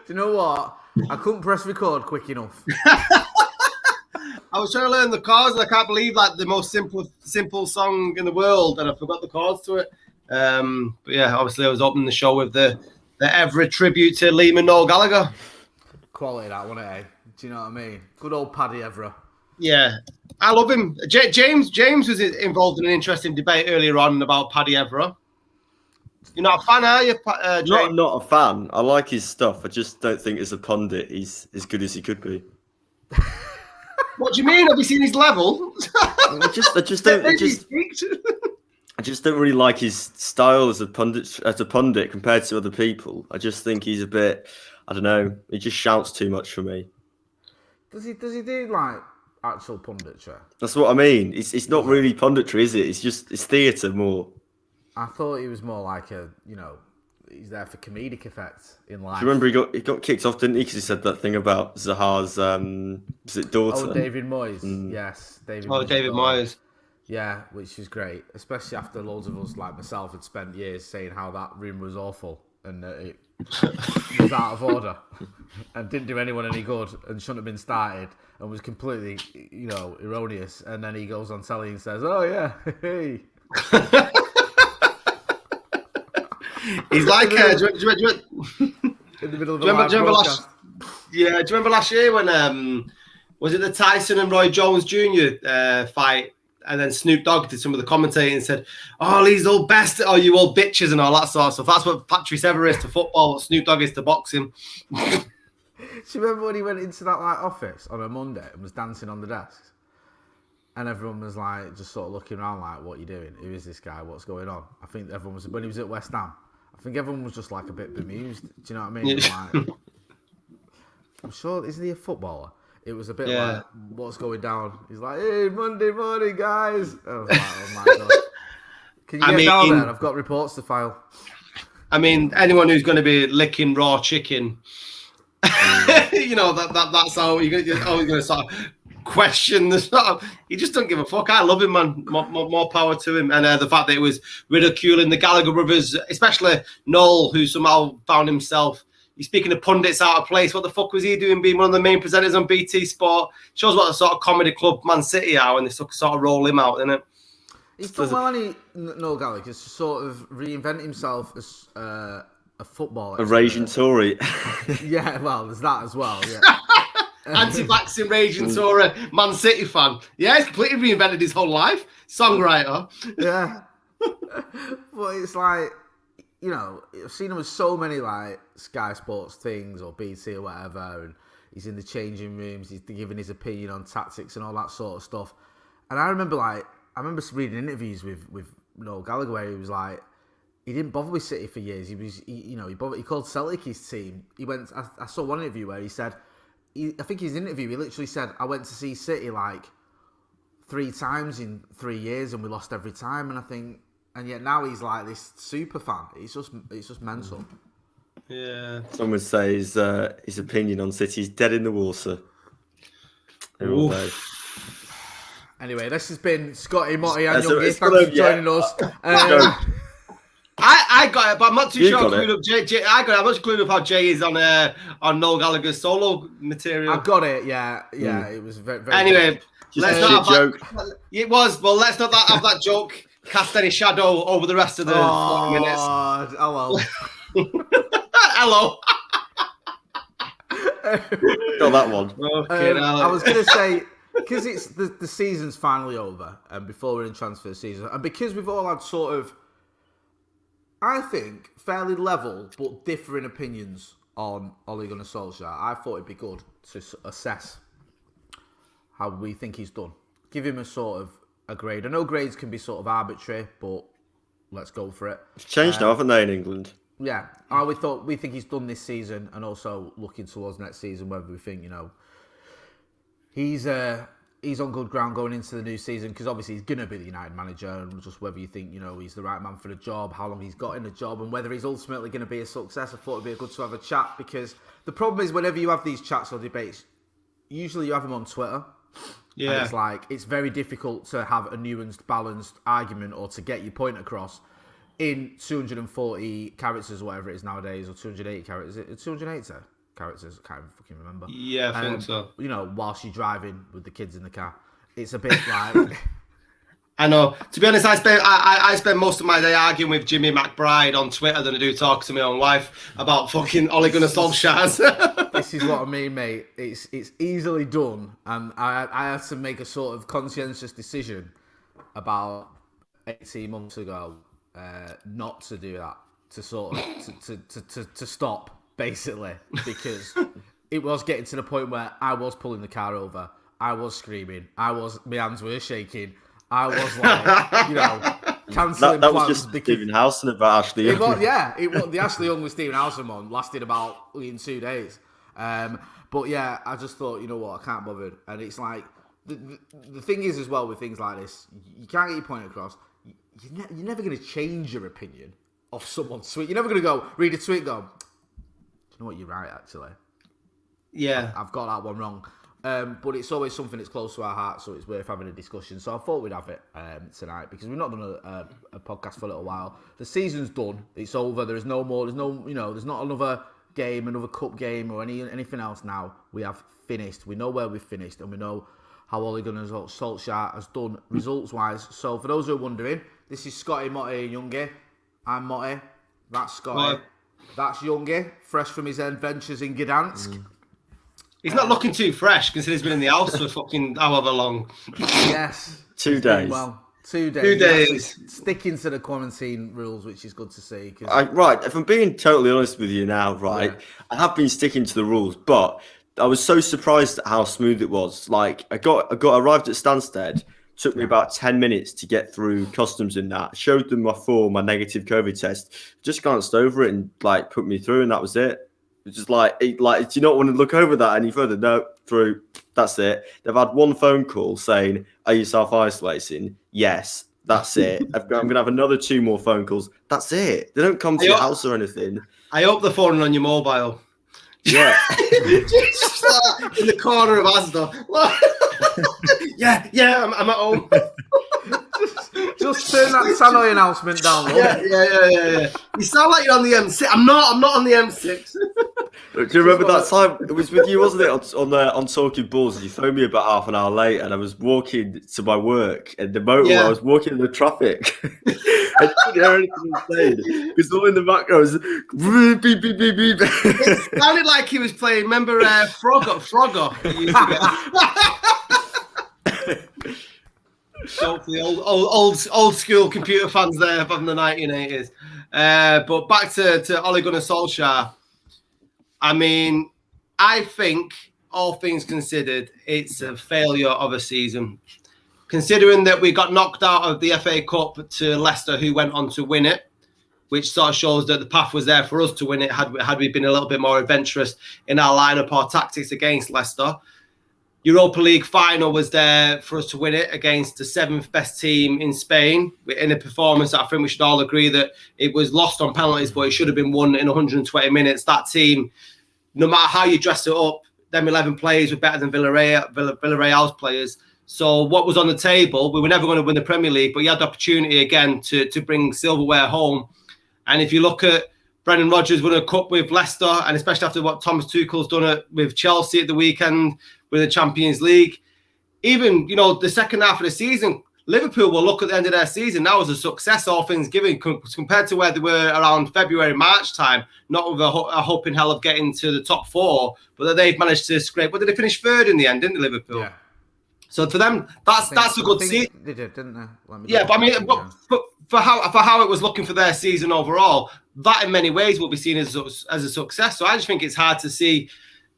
you know what? I couldn't press record quick enough. I was trying to learn the chords, and I can't believe the most simple song in the world, and I forgot the chords to it. But yeah, obviously I was opening the show with the Evra tribute to Liam and Noel Gallagher. Quality that, wasn't it? Eh? Do you know what I mean? Good old Paddy Evra. Yeah, I love him. James was involved in an interesting debate earlier on about Paddy Evra. You're not a fan, are you, James? Not a fan. I like his stuff. I just don't think as a pundit he's as good as he could be. What do you mean? Have you seen his level? I just don't really like his style as a pundit compared to other people. I just think he's a bit, I don't know, he just shouts too much for me. Does he do like actual punditry? That's what I mean. It's not really punditry, is it? It's theatre more. I thought he was more like he's there for comedic effect in life. Do you remember he got kicked off, didn't he? Because he said that thing about Zaha's daughter? Oh, David Moyes. Yes, David Moyes. Yeah, which is great, especially after loads of us, like myself, had spent years saying how that room was awful and it was out of order and didn't do anyone any good and shouldn't have been started and was completely, erroneous. And then he goes on telly and says, "Oh yeah, hey." He's like, in the middle of the live broadcast. Do you remember last year when was it the Tyson and Roy Jones Jr. Fight, and then Snoop Dogg did some of the commentating and said, "Oh, he's all best, oh, you all bitches," and all that sort of stuff. That's what Patrice Evra is to football, what Snoop Dogg is to boxing. Do you remember when he went into that office on a Monday and was dancing on the desks? And everyone was like, just sort of looking around like, "What are you doing? Who is this guy? What's going on?" I think everyone was, when he was at West Ham, I think everyone was just like a bit bemused. Do you know what I mean? Like, I'm sure, isn't he a footballer? It was a bit like, what's going down? He's like, "Hey, Monday morning, guys." I was like, oh my God. Can you get down there? I've got reports to file. I mean, anyone who's going to be licking raw chicken, that's how you're going to sort of question the sort of. He just don't give a fuck. I love him, man. More power to him. And the fact that it was ridiculing the Gallagher brothers, especially Noel, who somehow found himself. He's speaking of pundits out of place. What the fuck was he doing being one of the main presenters on BT Sport? Shows what the sort of comedy club Man City are when they sort of roll him out, isn't it? He's done well, Noel Gallagher, to sort of reinvent himself as a footballer. A raging Tory. Yeah, well, there's that as well, yeah. Anti-vaccine raging Tory, Man City fan. Yeah, he's completely reinvented his whole life. Songwriter. Yeah. But it's like, I've seen him with so many like Sky Sports things or BT or whatever, and he's in the changing rooms, he's giving his opinion on tactics and all that sort of stuff. And I remember reading interviews with Noel Gallagher where he was like, he didn't bother with City for years. He called Celtic his team. He went. I saw one interview where he said, I think his interview, he literally said, "I went to see City like 3 times in 3 years and we lost every time." And I think. And yet now he's like this super fan. It's just mental. Yeah. Some would say his opinion on City is dead in the water. Anyway, this has been Scotty, Motty and Youngy. Thanks for joining us. I got it, but I'm not too sure. I got it. I'm not clued up how Jay is on Noel Gallagher's solo material. I got it. Yeah. It was very. very anyway, let's not have joke. It was, but let's not have that joke cast any shadow over the rest of the 40 minutes. Hello. Hello. Got that one. I was going to say, because it's the season's finally over, and before we're in transfer season, and because we've all had sort of, I think, fairly level but differing opinions on Ole Gunnar Solskjaer, I thought it'd be good to assess how we think he's done. Give him a sort of a grade. I know grades can be sort of arbitrary, but let's go for it. It's changed now, haven't they, in England? Yeah. We think he's done this season, and also looking towards next season, whether we think, he's on good ground going into the new season, because obviously he's going to be the United manager, and just whether you think, he's the right man for the job, how long he's got in the job, and whether he's ultimately going to be a success. I thought it'd be good to have a chat, because the problem is whenever you have these chats or debates, usually you have them on Twitter. Yeah. And it's very difficult to have a nuanced, balanced argument or to get your point across in 240 characters or whatever it is nowadays, or 280 characters. Is it 280? characters. I can't even fucking remember. Yeah, I think so. You know, whilst you're driving with the kids in the car, it's a bit like. I know. To be honest, I spend most of my day arguing with Jimmy McBride on Twitter than I do talk to my own wife about fucking Ole Gunnar Solskjaer. This is what I mean, mate. It's easily done, and I had to make a sort of conscientious decision about 18 months ago not to do that, to sort of to stop, basically, because it was getting to the point where I was pulling the car over, I was screaming, my hands were shaking. I was like, you know, cancelling that plans. was just Stephen Howson about Ashley Young. It was the Ashley Young with Stephen Howson one lasted about in 2 days. But yeah, I just thought, you know what, I can't bother. And it's like, the thing is as well with things like this, you can't get your point across. You're never going to change your opinion of someone's tweet. You're never going to go, read a tweet and go, do you know what, you're right, actually. Yeah. I've got that one wrong. But it's always something that's close to our heart, so it's worth having a discussion. So I thought we'd have it tonight because we've not done a podcast for a little while. The season's done; it's over. There's no more. There's no, there's not another game, another cup game, or anything else. Now we have finished. We know where we've finished, and we know how Ole Gunnar Solskjaer has done results-wise. So for those who are wondering, this is Scotty, Motty and Youngy. I'm Motty. That's Scotty. That's Youngy, fresh from his adventures in Gdansk. He's not looking too fresh considering he's been in the house for fucking however long. Yes. 2 days. Well, 2 days. 2 days. Sticking to the quarantine rules, which is good to see. Right, if I'm being totally honest with you now, right, yeah. I have been sticking to the rules, but I was so surprised at how smooth it was. Like, I arrived at Stansted, took me about 10 minutes to get through customs and that. Showed them my negative COVID test, just glanced over it and like put me through, and that was it. It's just like, do you not want to look over that any further? No, through. That's it. They've had one phone call saying, "Are you self-isolating?" Yes, that's it. I'm going to have another 2 more phone calls. That's it. They don't come to your house or anything. I hope they're phoning on your mobile. Yeah. Just like in the corner of Asda. yeah, I'm at home. Just turn that Tannoy announcement down. Yeah. You sound like you're on the M6. I'm not on the M6. Do you remember that time? It was with you, wasn't it? On Talking Balls, you phoned me about half an hour late, and I was walking to my work in the motorway. I was walking in the traffic. I didn't hear anything he was saying because all in the background was beep, beep, beep, beep. It sounded like he was playing. Remember Frogger? So for the old school computer fans there from the 1980s. But back to Ole Gunnar Solskjaer. I mean, I think, all things considered, it's a failure of a season. Considering that we got knocked out of the FA Cup to Leicester, who went on to win it, which sort of shows that the path was there for us to win it had we been a little bit more adventurous in our lineup or tactics against Leicester. Europa League final was there for us to win it against the 7th best team in Spain in a performance that I think we should all agree that it was lost on penalties, but it should have been won in 120 minutes. That team, no matter how you dress it up, them 11 players were better than Villareal's players. So what was on the table, we were never going to win the Premier League, but you had the opportunity again to bring silverware home. And if you look at Brendan Rodgers won a cup with Leicester, and especially after what Thomas Tuchel's done with Chelsea at the weekend with the Champions League. Even, the second half of the season, Liverpool will look at the end of their season now as a success, all things given, compared to where they were around February, March time, not with a hope in hell of getting to the top 4, but that they've managed to scrape. But did they finish 3rd in the end, didn't they, Liverpool? Yeah. So for them, that's a good season. They did, didn't they? Yeah, but I mean, for how it was looking for their season overall, that in many ways will be seen as a success. So I just think it's hard to see.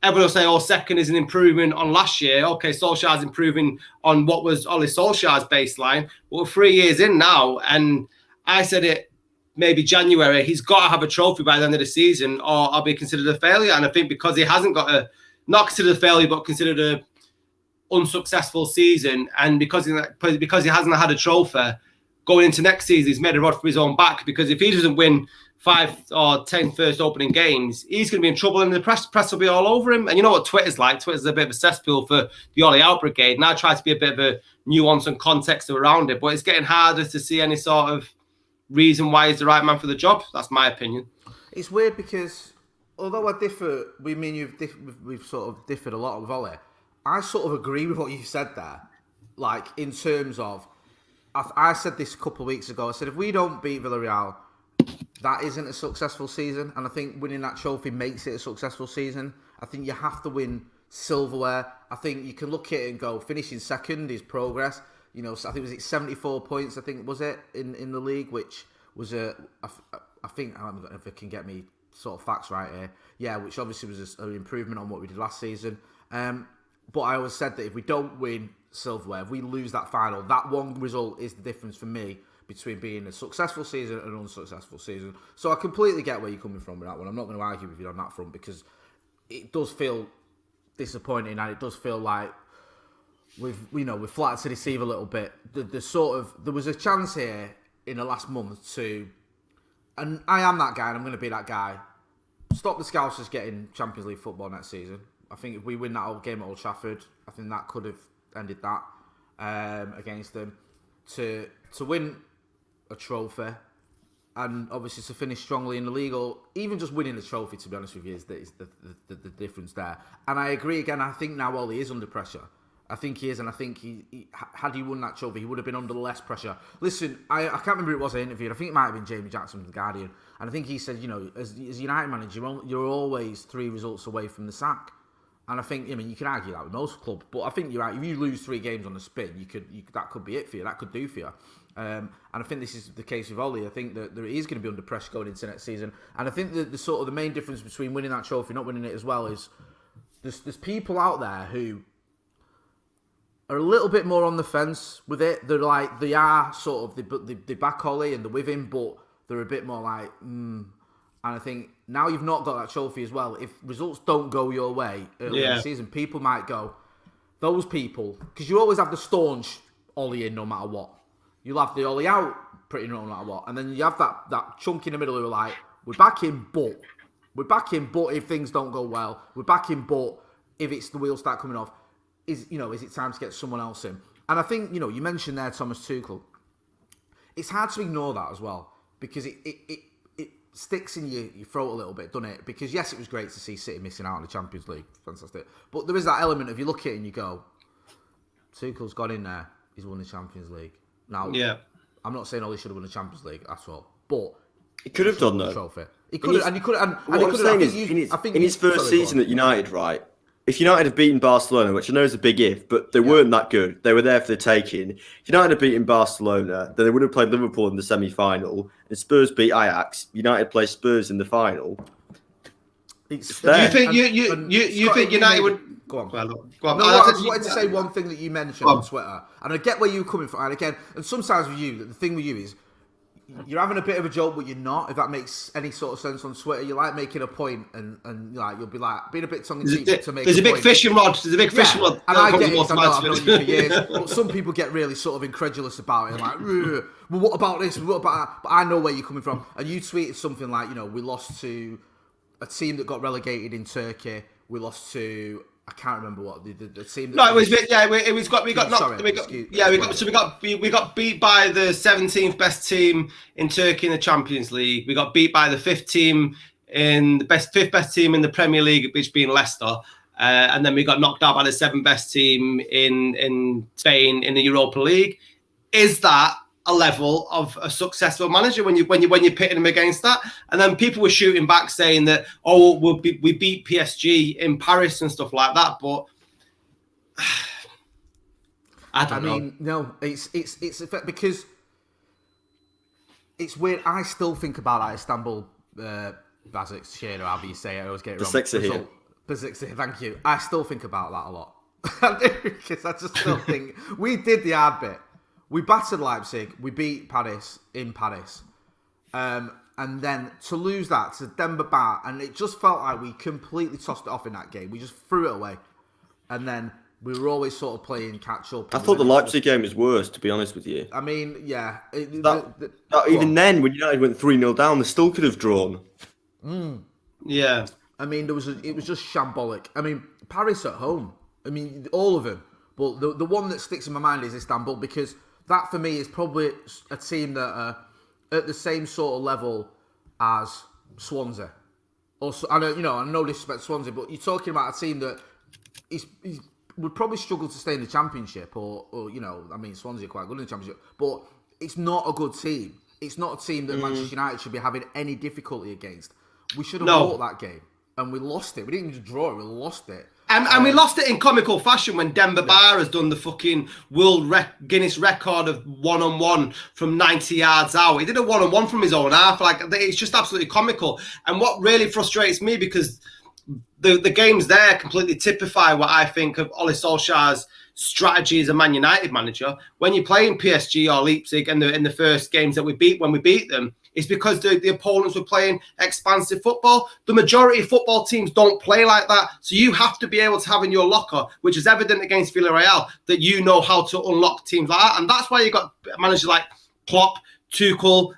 Everyone will say, second is an improvement on last year. Okay, Solskjaer's improving on what was Ole Solskjaer's baseline. But we're 3 years in now, and I said it maybe January, he's got to have a trophy by the end of the season or I'll be considered a failure. And I think because he hasn't got not considered a failure, but considered a unsuccessful season, and because he hasn't had a trophy, going into next season, he's made a rod for his own back, because if he doesn't win 5 or 10 first opening games, he's going to be in trouble, and the press will be all over him. And you know what Twitter's like? Twitter's a bit of a cesspool for the Ollie Out Brigade, and I try to be a bit of a nuance and context around it, but it's getting harder to see any sort of reason why he's the right man for the job. That's my opinion. It's weird because although I differ, we've sort of differed a lot with Ollie. I sort of agree with what you said there. Like, in terms of, I said this a couple of weeks ago. I said, if we don't beat Villareal, that isn't a successful season. And I think winning that trophy makes it a successful season. I think you have to win silverware. I think you can look at it and go, finishing second is progress. You know, I think was it 74 points, I think, was it, in the league, which was I think, I don't know if it can get me sort of facts right here. Yeah, which obviously was an improvement on what we did last season. But I always said that if we don't win silverware, if we lose that final, that one result is the difference for me between being a successful season and an unsuccessful season. So I completely get where you're coming from with that one. I'm not going to argue with you on that front, because it does feel disappointing, and it does feel like we're flattered to deceive a little bit. There was a chance here in the last month to, and I am that guy, and I'm going to be that guy, stop the Scousers getting Champions League football next season. I think if we win that old game at Old Trafford, I think that could have ended that against them. To win a trophy, and obviously to finish strongly in the league, or even just winning a trophy, to be honest with you, is the difference there. And I agree again, I think now Ollie is under pressure. I think he is, and I think he had he won that trophy, he would have been under less pressure. Listen, I can't remember who it was I interviewed. I think it might have been Jamie Jackson from The Guardian. And I think he said, you know, as United manager, you're always 3 results away from the sack. And I think, I mean, you can argue that with most clubs, but I think you're right. If you lose 3 games on the spin, that could be it for you. That could do for you. And I think this is the case with Ollie. I think that he is going to be under pressure going into next season. And I think that the main difference between winning that trophy and not winning it as well is there's people out there who are a little bit more on the fence with it. They are sort of, they back Ollie and they're with him, but they're a bit more like, And I think now you've not got that trophy as well. If results don't go your way early in the season, people might go, those people, because you always have the staunch Ollie in no matter what. You'll have the Ollie out pretty no matter what. And then you have that chunk in the middle who are like, we're back in, but if things don't go well, we're back in, but if it's the wheels start coming off, is it time to get someone else in? And I think, you mentioned there Thomas Tuchel. It's hard to ignore that as well, because it sticks in your throat a little bit, doesn't it? Because yes, it was great to see City missing out on the Champions League. Fantastic. But there is that element of you look at it and you go, Tuchel's gone in there, he's won the Champions League. Now, I'm not saying Ollie should have won the Champions League at all, but he could have done that. Trophy. He could have, and he could have. What I'm saying is, in his first season at United, right? If United had beaten Barcelona, which I know is a big if, but they weren't that good. They were there for the taking. If United had beaten Barcelona, then they would have played Liverpool in the semi-final. And Spurs beat Ajax. United play Spurs in the final. Do you think United would? Go on. Go on. No, I just wanted to say one thing that you mentioned on Twitter, and I get where you're coming from. And again, and sometimes with you, the thing with you is you're having a bit of a joke, but you're not. If that makes any sort of sense on Twitter, you like making a point, and like you'll be like being a bit tongue in cheek to make. There's a big fishing rod. There's a big fishing rod. And I get it. I've known you for years. But some people get really sort of incredulous about it. Like, well, what about this? What about that? But I know where you're coming from. And you tweeted something like, we lost to a team that got relegated in Turkey. We lost to, I can't remember what the team. That we got beat by the 17th best team in Turkey in the Champions League. We got beat by the fifth best team in the Premier League, which being Leicester. And then we got knocked out by the 7th best team in Spain in the Europa League. Is that a level of a successful manager when you're pitting him against that? And then people were shooting back saying that, we beat PSG in Paris and stuff like that, but I mean, no, it's because it's weird. I still think about that Istanbul Başakşehir, however you say it. I always get it wrong. Başakşehir, thank you. I still think about that a lot. Because I just still think we did the hard bit. We battered Leipzig. We beat Paris in Paris. And then to lose that to Demba Ba, and it just felt like we completely tossed it off in that game. We just threw it away. And then we were always sort of playing catch-up. I thought the Leipzig game was worse, to be honest with you. I mean, yeah. Even then, when United went 3-0 down, they still could have drawn. Yeah. I mean, it was just shambolic. I mean, Paris at home. I mean, all of them. But the one that sticks in my mind is Istanbul, because that, for me, is probably a team that are at the same sort of level as Swansea. Also, I no disrespect to Swansea, but you're talking about a team that he's would probably struggle to stay in the Championship, or Swansea are quite good in the Championship, but it's not a good team. It's not a team that Manchester United should be having any difficulty against. We should have bought that game, and we lost it. We didn't even draw it; we lost it. And we lost it in comical fashion when Demba Ba has done the fucking Guinness record of one-on-one from 90 yards out. He did a one-on-one from his own half. Like, it's just absolutely comical. And what really frustrates me, because the games there completely typify what I think of Ole Solskjaer's strategy as a Man United manager. When you're playing PSG or Leipzig in the first games that we beat them, it's because the opponents were playing expansive football. The majority of football teams don't play like that. So you have to be able to have in your locker, which is evident against Villareal, that you know how to unlock teams like that. And that's why you got managers like Klopp, Tuchel,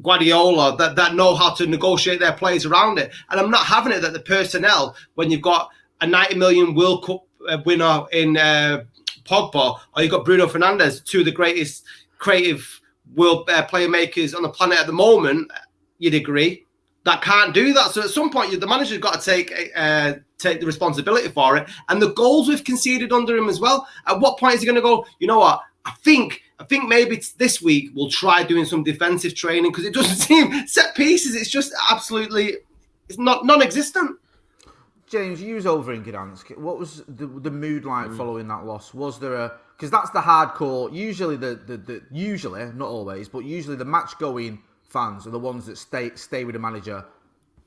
Guardiola that know how to negotiate their players around it. And I'm not having it that the personnel, when you've got a 90 million World Cup winner in Pogba, or you've got Bruno Fernandes, two of the greatest creative world player makers on the planet at the moment, you'd agree, that can't do that. So at some point, the manager's got to take the responsibility for it. And the goals we've conceded under him as well. At what point is he going to go, you know what, I think maybe it's this week we'll try doing some defensive training, because it doesn't seem set pieces. It's just absolutely, it's not non-existent. James, you was over in Gdansk. What was the mood like following that loss? Was there because that's the hardcore. Usually usually, not always, but usually the match-going fans are the ones that stay with the manager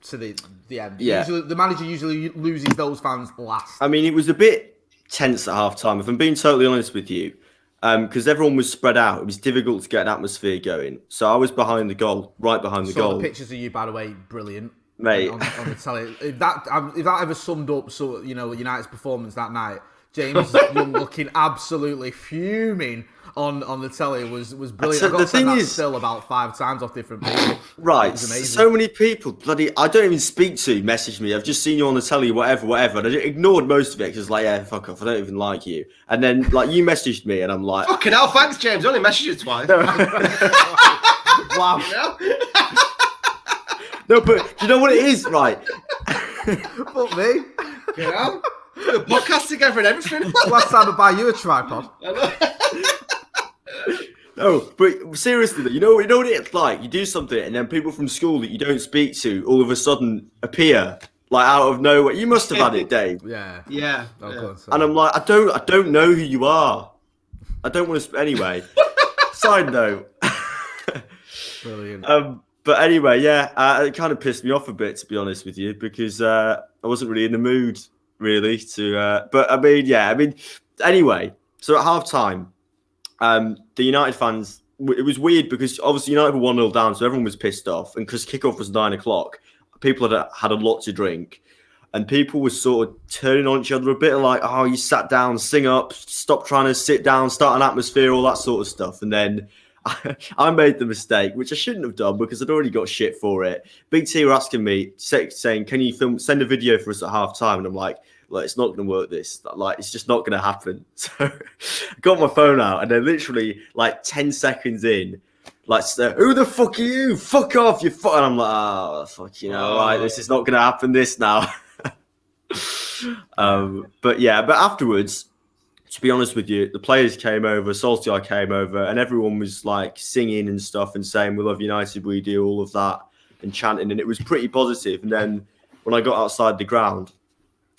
to the end. Yeah. Usually, the manager usually loses those fans last. I mean, it was a bit tense at half-time, if I'm being totally honest with you, because everyone was spread out. It was difficult to get an atmosphere going. So I was behind the goal, right behind the goal. The pictures of you, by the way, brilliant. Mate, on the telly. If that ever summed up, United's performance that night, James looking absolutely fuming on the telly was brilliant. So I got the to send thing that is, still about 5 times off different people. Right, so many people, I don't even speak to message me. I've just seen you on the telly, whatever. And I ignored most of it because, yeah, fuck off. I don't even like you. And then, you messaged me, and I'm like, fucking hell, thanks, James. I only messaged you twice. Wow. No, but do you know what it is, right? Fuck me. You know? We're podcast together and everything. Last time I buy you a tripod. No, but seriously, you know what it's like? You do something, and then people from school that you don't speak to all of a sudden appear, out of nowhere. You must have had it, Dave. Yeah. And I'm like, I don't know who you are. I don't want to. Anyway, side note. Brilliant. But anyway, it kind of pissed me off a bit, to be honest with you, because I wasn't really in the mood, really, to... But, anyway, so at half-time, the United fans... It was weird because, obviously, United were 1-0 down, so everyone was pissed off. And because kickoff was 9 o'clock, people had a lot to drink. And people were sort of turning on each other a bit, like, oh, you sat down, sing up, stop trying to sit down, start an atmosphere, all that sort of stuff. And then... I made the mistake, which I shouldn't have done because I'd already got shit for it. Big T were asking me, saying, can you send a video for us at half time? And I'm like, it's not going to work this. It's just not going to happen. So I got my phone out and then literally 10 seconds in, who the fuck are you? Fuck off, you fuck. And I'm like, oh, fuck, right, this is not going to happen this now. But afterwards, to be honest with you, the players came over, Solskjaer came over, and everyone was singing and stuff and saying, we love United, we do, all of that, and chanting, and it was pretty positive. And then when I got outside the ground,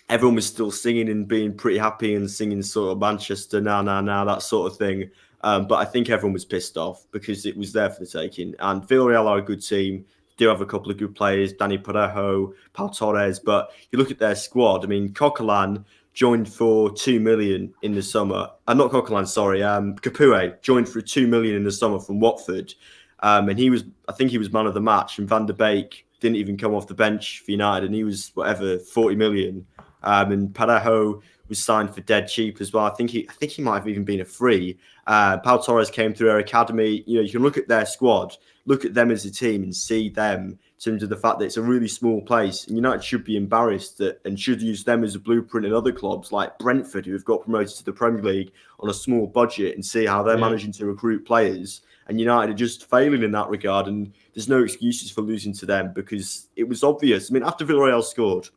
everyone was still singing and being pretty happy and singing sort of Manchester, now, that sort of thing. But I think everyone was pissed off because it was there for the taking. And Villareal are a good team, do have a couple of good players, Dani Parejo, Pau Torres, but you look at their squad, Coquelin joined for 2 million in the summer. Not Coquelin, sorry. Capoue joined for 2 million in the summer from Watford. And I think he was man of the match. And Van der Beek didn't even come off the bench for United. And he was 40 million. And Parejo was signed for dead cheap as well. I think he might have even been a free. Pau Torres came through our academy. You can look at their squad, look at them as a team and see them in terms of the fact that it's a really small place. And United should be embarrassed and should use them as a blueprint in other clubs like Brentford, who have got promoted to the Premier League on a small budget, and see how they're managing to recruit players And United are just failing in that regard. And there's no excuses for losing to them because it was obvious. I mean, after Villareal scored,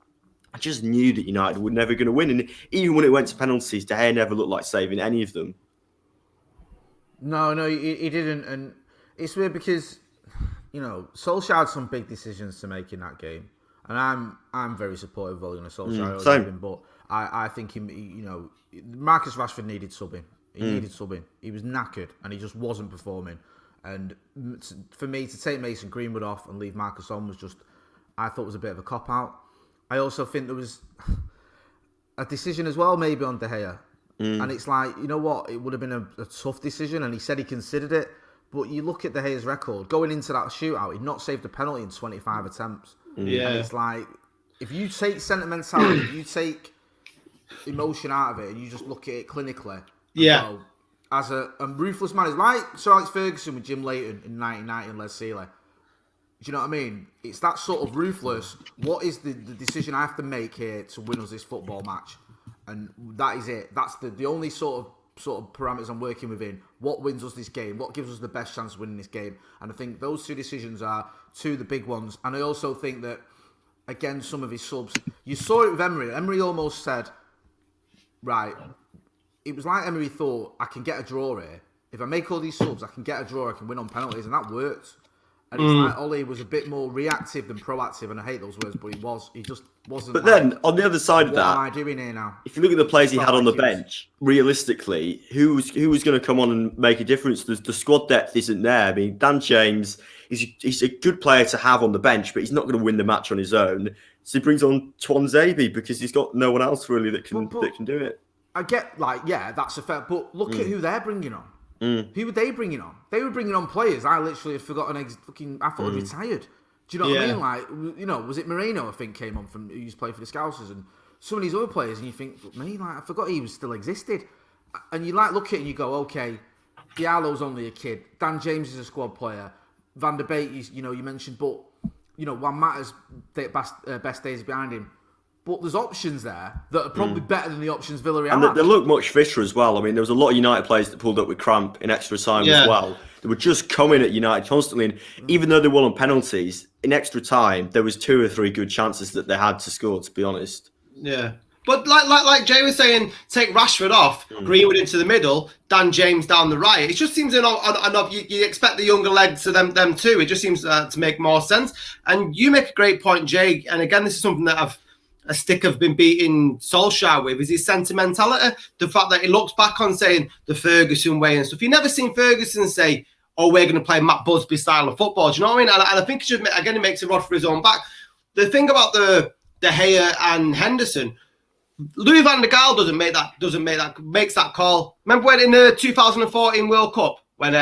I just knew that United were never going to win. And even when it went to penalties, De Gea never looked like saving any of them. No, he didn't. And it's weird because, Solskjaer had some big decisions to make in that game. And I'm very supportive of Ole Gunnar Solskjaer. Same. But I think Marcus Rashford needed subbing. He needed subbing. He was knackered and he just wasn't performing. And for me to take Mason Greenwood off and leave Marcus on was just, I thought was a bit of a cop out. I also think there was a decision as well, maybe on De Gea. And it's like, you know what? It would have been a tough decision, and he said he considered it. But you look at De Gea's record, going into that shootout, he'd not saved a penalty in 25 attempts. Yeah. And it's like, if you take sentimentality, if you take emotion out of it, and you just look at it clinically, go, as a ruthless man, it's like Sir Alex Ferguson with Jim Leighton in 1990 and Les Sealy. Do you know what I mean? It's that sort of ruthless. What is the decision I have to make here to win us this football match? And that is it. That's the only sort of parameters I'm working within. What wins us this game? What gives us the best chance of winning this game? And I think those two decisions are two of the big ones. And I also think that, again, some of his subs, you saw it with Emery. Emery almost said, right, it was like Emery thought, I can get a draw here. If I make all these subs, I can get a draw, I can win on penalties. And that worked. And it's like Ollie was a bit more reactive than proactive, and I hate those words, but he just wasn't. But then, on the other side of that, what am I doing here now? If you look at the players he had on the bench, realistically, who was going to come on and make a difference? The squad depth isn't there. I mean, Dan James, he's a good player to have on the bench, but he's not going to win the match on his own. So he brings on Tuanzebe because he's got no one else really that can do it. I get, that's a fair, but look at who they're bringing on. Who were they bringing on? They were bringing on players I literally had forgotten. I thought he retired. Do you know what I mean? Like, was it Moreno? I think came on from who used to play for the Scousers, and some of these other players, and you think, I forgot he was still existed. And you look at it and you go, okay, Diallo's only a kid. Dan James is a squad player. Van der Beek, you mentioned, but Juan Mata's best days behind him. But there's options there that are probably better than the options Villareal and they look much fitter as well. I mean, there was a lot of United players that pulled up with cramp in extra time as well. They were just coming at United constantly. And even though they won on penalties, in extra time, there was 2 or 3 good chances that they had to score, to be honest. Yeah. But like Jay was saying, take Rashford off, Greenwood into the middle, Dan James down the right. It just seems enough. You expect the younger legs to them too. It just seems to make more sense. And you make a great point, Jay. And again, this is something that a stick have been beating Solskjaer with, is his sentimentality. The fact that he looks back on saying the Ferguson way and stuff. You've never seen Ferguson say, we're going to play Matt Busby style of football. Do you know what I mean? And I think he makes a rod for his own back. The thing about the De Gea and Henderson, Louis van der Gaal makes that call. Remember when in the 2014 World Cup, when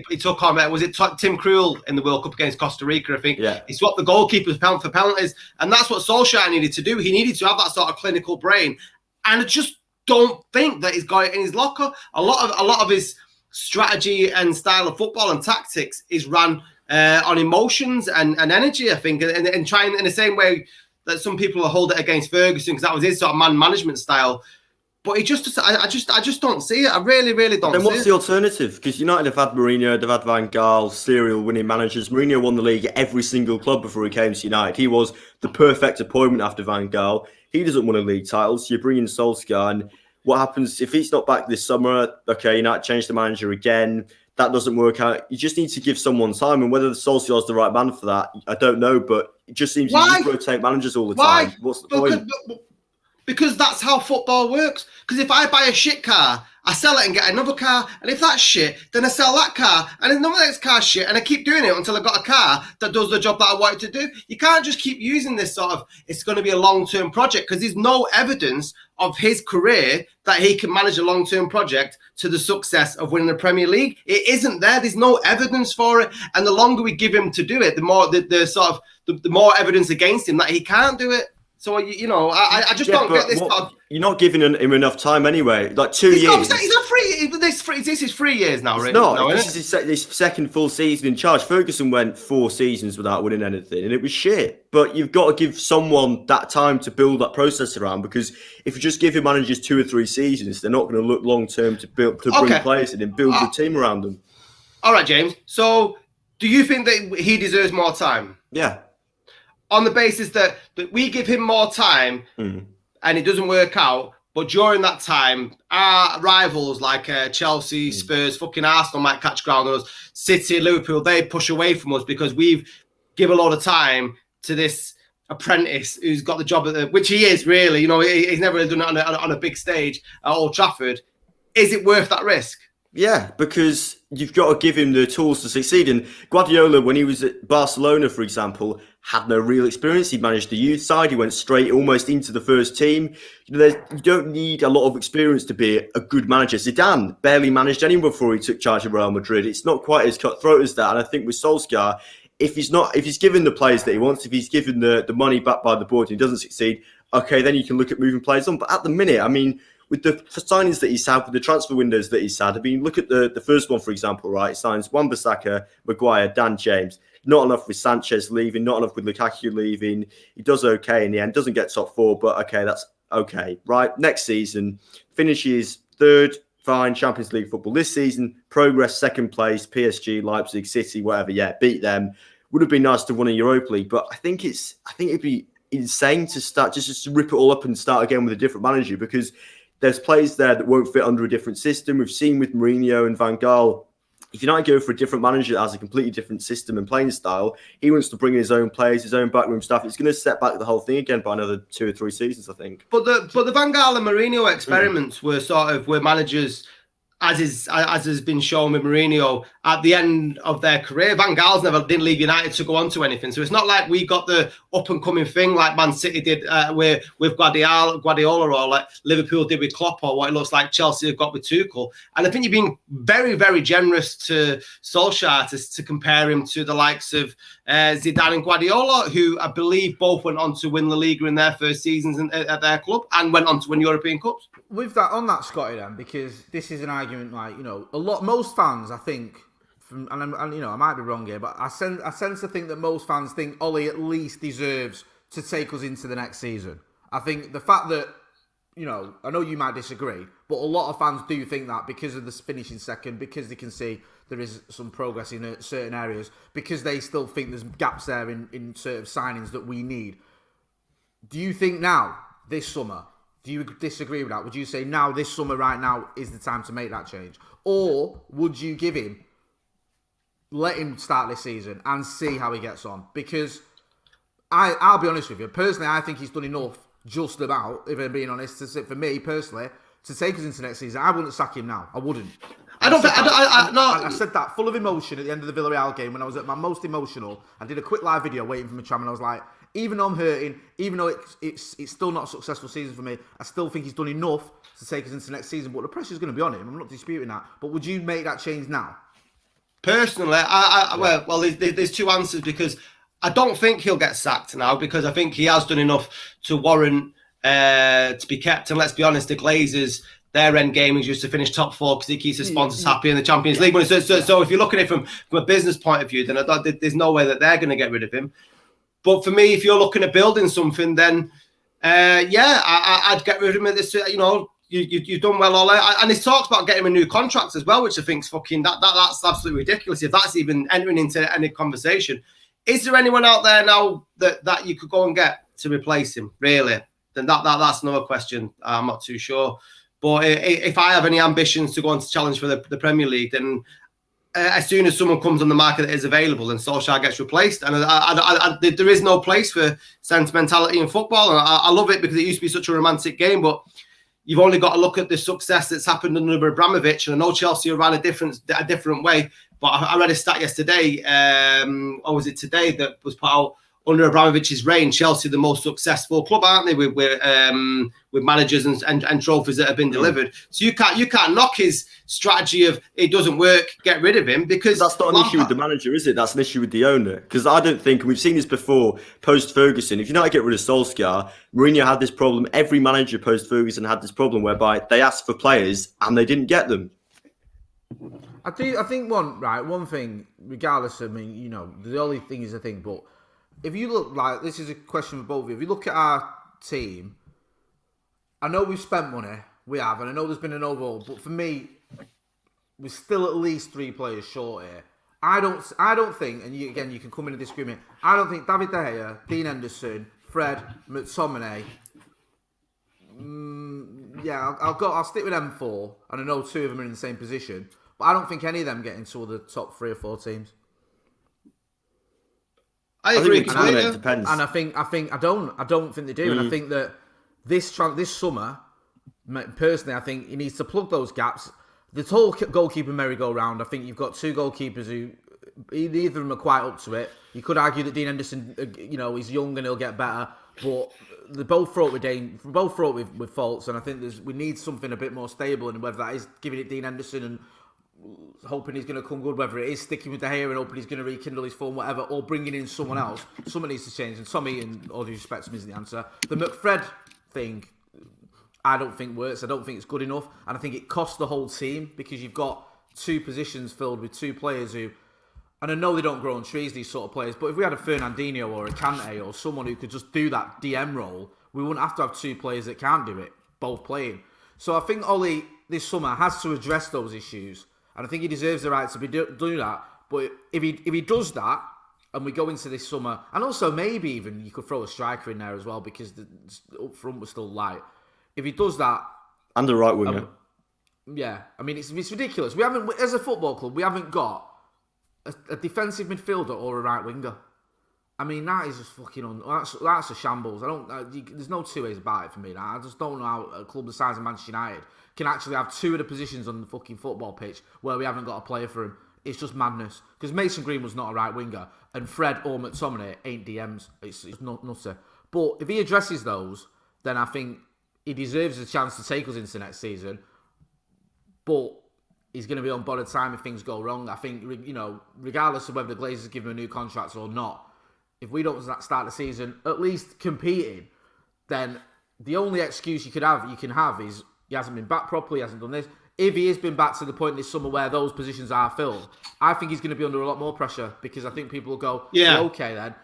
he took on, was it Tim Krul in the World Cup against Costa Rica, I think? Yeah. He swapped the goalkeepers for penalties. And that's what Solskjaer needed to do. He needed to have that sort of clinical brain. And I just don't think that he's got it in his locker. A lot of his strategy and style of football and tactics is run on emotions and energy, I think. And trying in the same way that some people hold it against Ferguson, because that was his sort of man management style. But I just don't see it. I really, really don't see it. Then what's the alternative? Because United have had Mourinho, they've had Van Gaal, serial winning managers. Mourinho won the league at every single club before he came to United. He was the perfect appointment after Van Gaal. He doesn't win a league title, so you bring in Solskjaer. And what happens if he's not back this summer? Okay, United change the manager again. That doesn't work out. You just need to give someone time. And whether Solskjaer's the right man for that, I don't know. But it just seems you just rotate managers all the time. What's the point? Because that's how football works. Because if I buy a shit car, I sell it and get another car. And if that's shit, then I sell that car. And then the next car's shit. And I keep doing it until I got a car that does the job that I want it to do. You can't just keep using this sort of, it's going to be a long-term project, because there's no evidence of his career that he can manage a long-term project to the success of winning the Premier League. It isn't there. There's no evidence for it. And the longer we give him to do it, the more the more evidence against him that he can't do it. So, I just don't get this. You're not giving him enough time anyway. Like 2 years. He's not free. This is 3 years now, right? It's not. This is his second full season in charge. Ferguson went 4 seasons without winning anything, and it was shit. But you've got to give someone that time to build that process around, because if you just give your managers 2 or 3 seasons, they're not going to look long term to bring players in and build the team around them. All right, James. So, do you think that he deserves more time? Yeah. On the basis that we give him more time and it doesn't work out, but during that time, our rivals like Chelsea, Spurs, fucking Arsenal might catch ground on us. City, Liverpool, they push away from us because we've given a lot of time to this apprentice who's got the job at which he is really. You know, he's never really done it on a big stage at Old Trafford. Is it worth that risk? Yeah, because you've got to give him the tools to succeed. And Guardiola, when he was at Barcelona, for example, had no real experience. He managed the youth side. He went straight almost into the first team. You don't need a lot of experience to be a good manager. Zidane barely managed anyone before he took charge of Real Madrid. It's not quite as cutthroat as that. And I think with Solskjaer, if he's given the players that he wants, if he's given the money back by the board and he doesn't succeed, okay, then you can look at moving players on. But at the minute, I mean, with the signings that he's had, with the transfer windows that he's had, I mean, look at the first one, for example, right? He signs Wan-Bissaka, Maguire, Dan James. Not enough with Sanchez leaving, not enough with Lukaku leaving. He does okay in the end, doesn't get top four, but okay, that's okay, right? Next season, finishes third, fine, Champions League football. This season, progress, second place, PSG, Leipzig, City, whatever, yeah, beat them. Would have been nice to win a Europa League, but I think it'd be insane to start just to rip it all up and start again with a different manager, because there's players there that won't fit under a different system. We've seen with Mourinho and Van Gaal, if you're not going for a different manager that has a completely different system and playing style, he wants to bring in his own players, his own backroom staff. It's going to set back the whole thing again by another 2 or 3 seasons, I think. But the Van Gaal and Mourinho experiments were managers, as has been shown with Mourinho, at the end of their career. Van Gaal's didn't leave United to go on to anything. So it's not like we got the up-and-coming thing like Man City did with Guardiola, or like Liverpool did with Klopp, or what it looks like Chelsea have got with Tuchel. And I think you've been very, very generous to Solskjaer to compare him to the likes of Zidane and Guardiola, who I believe both went on to win La Liga in their first seasons at their club and went on to win European Cups. With that, on that, Scotty, then, because this is an argument, like, you know, most fans, I think, and you know, I might be wrong here, but I sense to think that most fans think Ollie at least deserves to take us into the next season. I think the fact that, you know, I know you might disagree, but a lot of fans do think that because of the finishing second, because they can see there is some progress in certain areas, because they still think there's gaps there in certain signings that we need. Do you think now, this summer, do you disagree with that? Would you say now, this summer, right now, is the time to make that change? Or would you let him start this season and see how he gets on? Because I'll be honest with you, personally, I think he's done enough, just about, if I'm being honest, for me, personally, to take us into next season. I wouldn't sack him now. I wouldn't. I said that full of emotion at the end of the Villareal game when I was at my most emotional. I did a quick live video waiting for my tram and I was like, even though I'm hurting, even though it's still not a successful season for me, I still think he's done enough to take us into next season. But the pressure's going to be on him. I'm not disputing that. But would you make that change now? Personally, well, there's 2 answers, because I don't think he'll get sacked now, because I think he has done enough to warrant to be kept. And let's be honest, the Glazers, their end game is just to finish top 4 because he keeps his sponsors happy in the Champions League. So if you're looking at it from a business point of view, then there's no way that they're going to get rid of him. But for me, if you're looking at building something, then I'd get rid of him at this. You know, you've done well, Ole. And he talks about getting him a new contract as well, which I think's fucking that's absolutely ridiculous. If that's even entering into any conversation, is there anyone out there now that you could go and get to replace him? Really? Then that's another question. I'm not too sure. But if I have any ambitions to go on to challenge for the Premier League, then as soon as someone comes on the market that is available, then Solskjaer gets replaced. And there is no place for sentimentality in football. And I love it because it used to be such a romantic game, but you've only got to look at the success that's happened under Abramovich. And I know Chelsea ran a different way, but I read a stat yesterday, or was it today, that was put out. Under Abramovich's reign, Chelsea the most successful club, aren't they? With managers and trophies that have been delivered. So you can't knock his strategy of it doesn't work, get rid of him, because that's not an issue with the manager, is it? That's an issue with the owner. Because I don't think, and we've seen this before, post Ferguson. If you're not to get rid of Solskjaer, Mourinho had this problem. Every manager post Ferguson had this problem whereby they asked for players and they didn't get them. I think one thing, regardless of, I mean, you know, the only thing is a thing, but if you look, like, this is a question for both of you. If you look at our team, I know we've spent money, we have, and I know there's been an overhaul, but for me, we're still at least 3 players short here. I don't think, and you can come in and disagree with me. I don't think David De Gea, Dean Henderson, Fred, McTominay. I'll stick with them 4, and I know 2 of them are in the same position. But I don't think any of them get into the top 3 or 4 teams. I agree. It depends. And I don't think they do. And I think that this summer, personally, I think he needs to plug those gaps. The whole goalkeeper merry-go-round, I think you've got 2 goalkeepers who, neither of them are quite up to it. You could argue that Dean Henderson, he's young and he'll get better, but they're both fraught with faults, and I think we need something a bit more stable, and whether that is giving it Dean Henderson and hoping he's going to come good, whether it is sticking with De Gea and hoping he's going to rekindle his form, whatever, or bringing in someone else. Someone needs to change, and Tommy, in all due respect to him, isn't the answer. The McFred thing, I don't think works. I don't think it's good enough, and I think it costs the whole team because you've got 2 positions filled with 2 players who, and I know they don't grow on trees, these sort of players, but if we had a Fernandinho or a Kante or someone who could just do that DM role, we wouldn't have to have 2 players that can't do it, both playing. So I think Ollie this summer has to address those issues, and I think he deserves the right to be doing that. But if he does that, and we go into this summer, and also maybe even you could throw a striker in there as well because the up front was still light. If he does that, and the right winger, I mean it's ridiculous. We haven't, as a football club, we haven't got a defensive midfielder or a right winger. I mean that is just fucking that's a shambles. There's no 2 ways about it for me. I just don't know how a club the size of Manchester United can actually have 2 of the positions on the fucking football pitch where we haven't got a player for him. It's just madness. Because Mason Green was not a right winger, and Fred or McTominay ain't DMs. It's not nutter. But if he addresses those, then I think he deserves a chance to take us into next season. But he's going to be on borrowed time if things go wrong. I think, regardless of whether the Glazers give him a new contract or not, if we don't start the season at least competing, then the only excuse you can have is he hasn't been back properly, he hasn't done this. If he has been back to the point this summer where those positions are filled, I think he's going to be under a lot more pressure because I think people will go, okay then,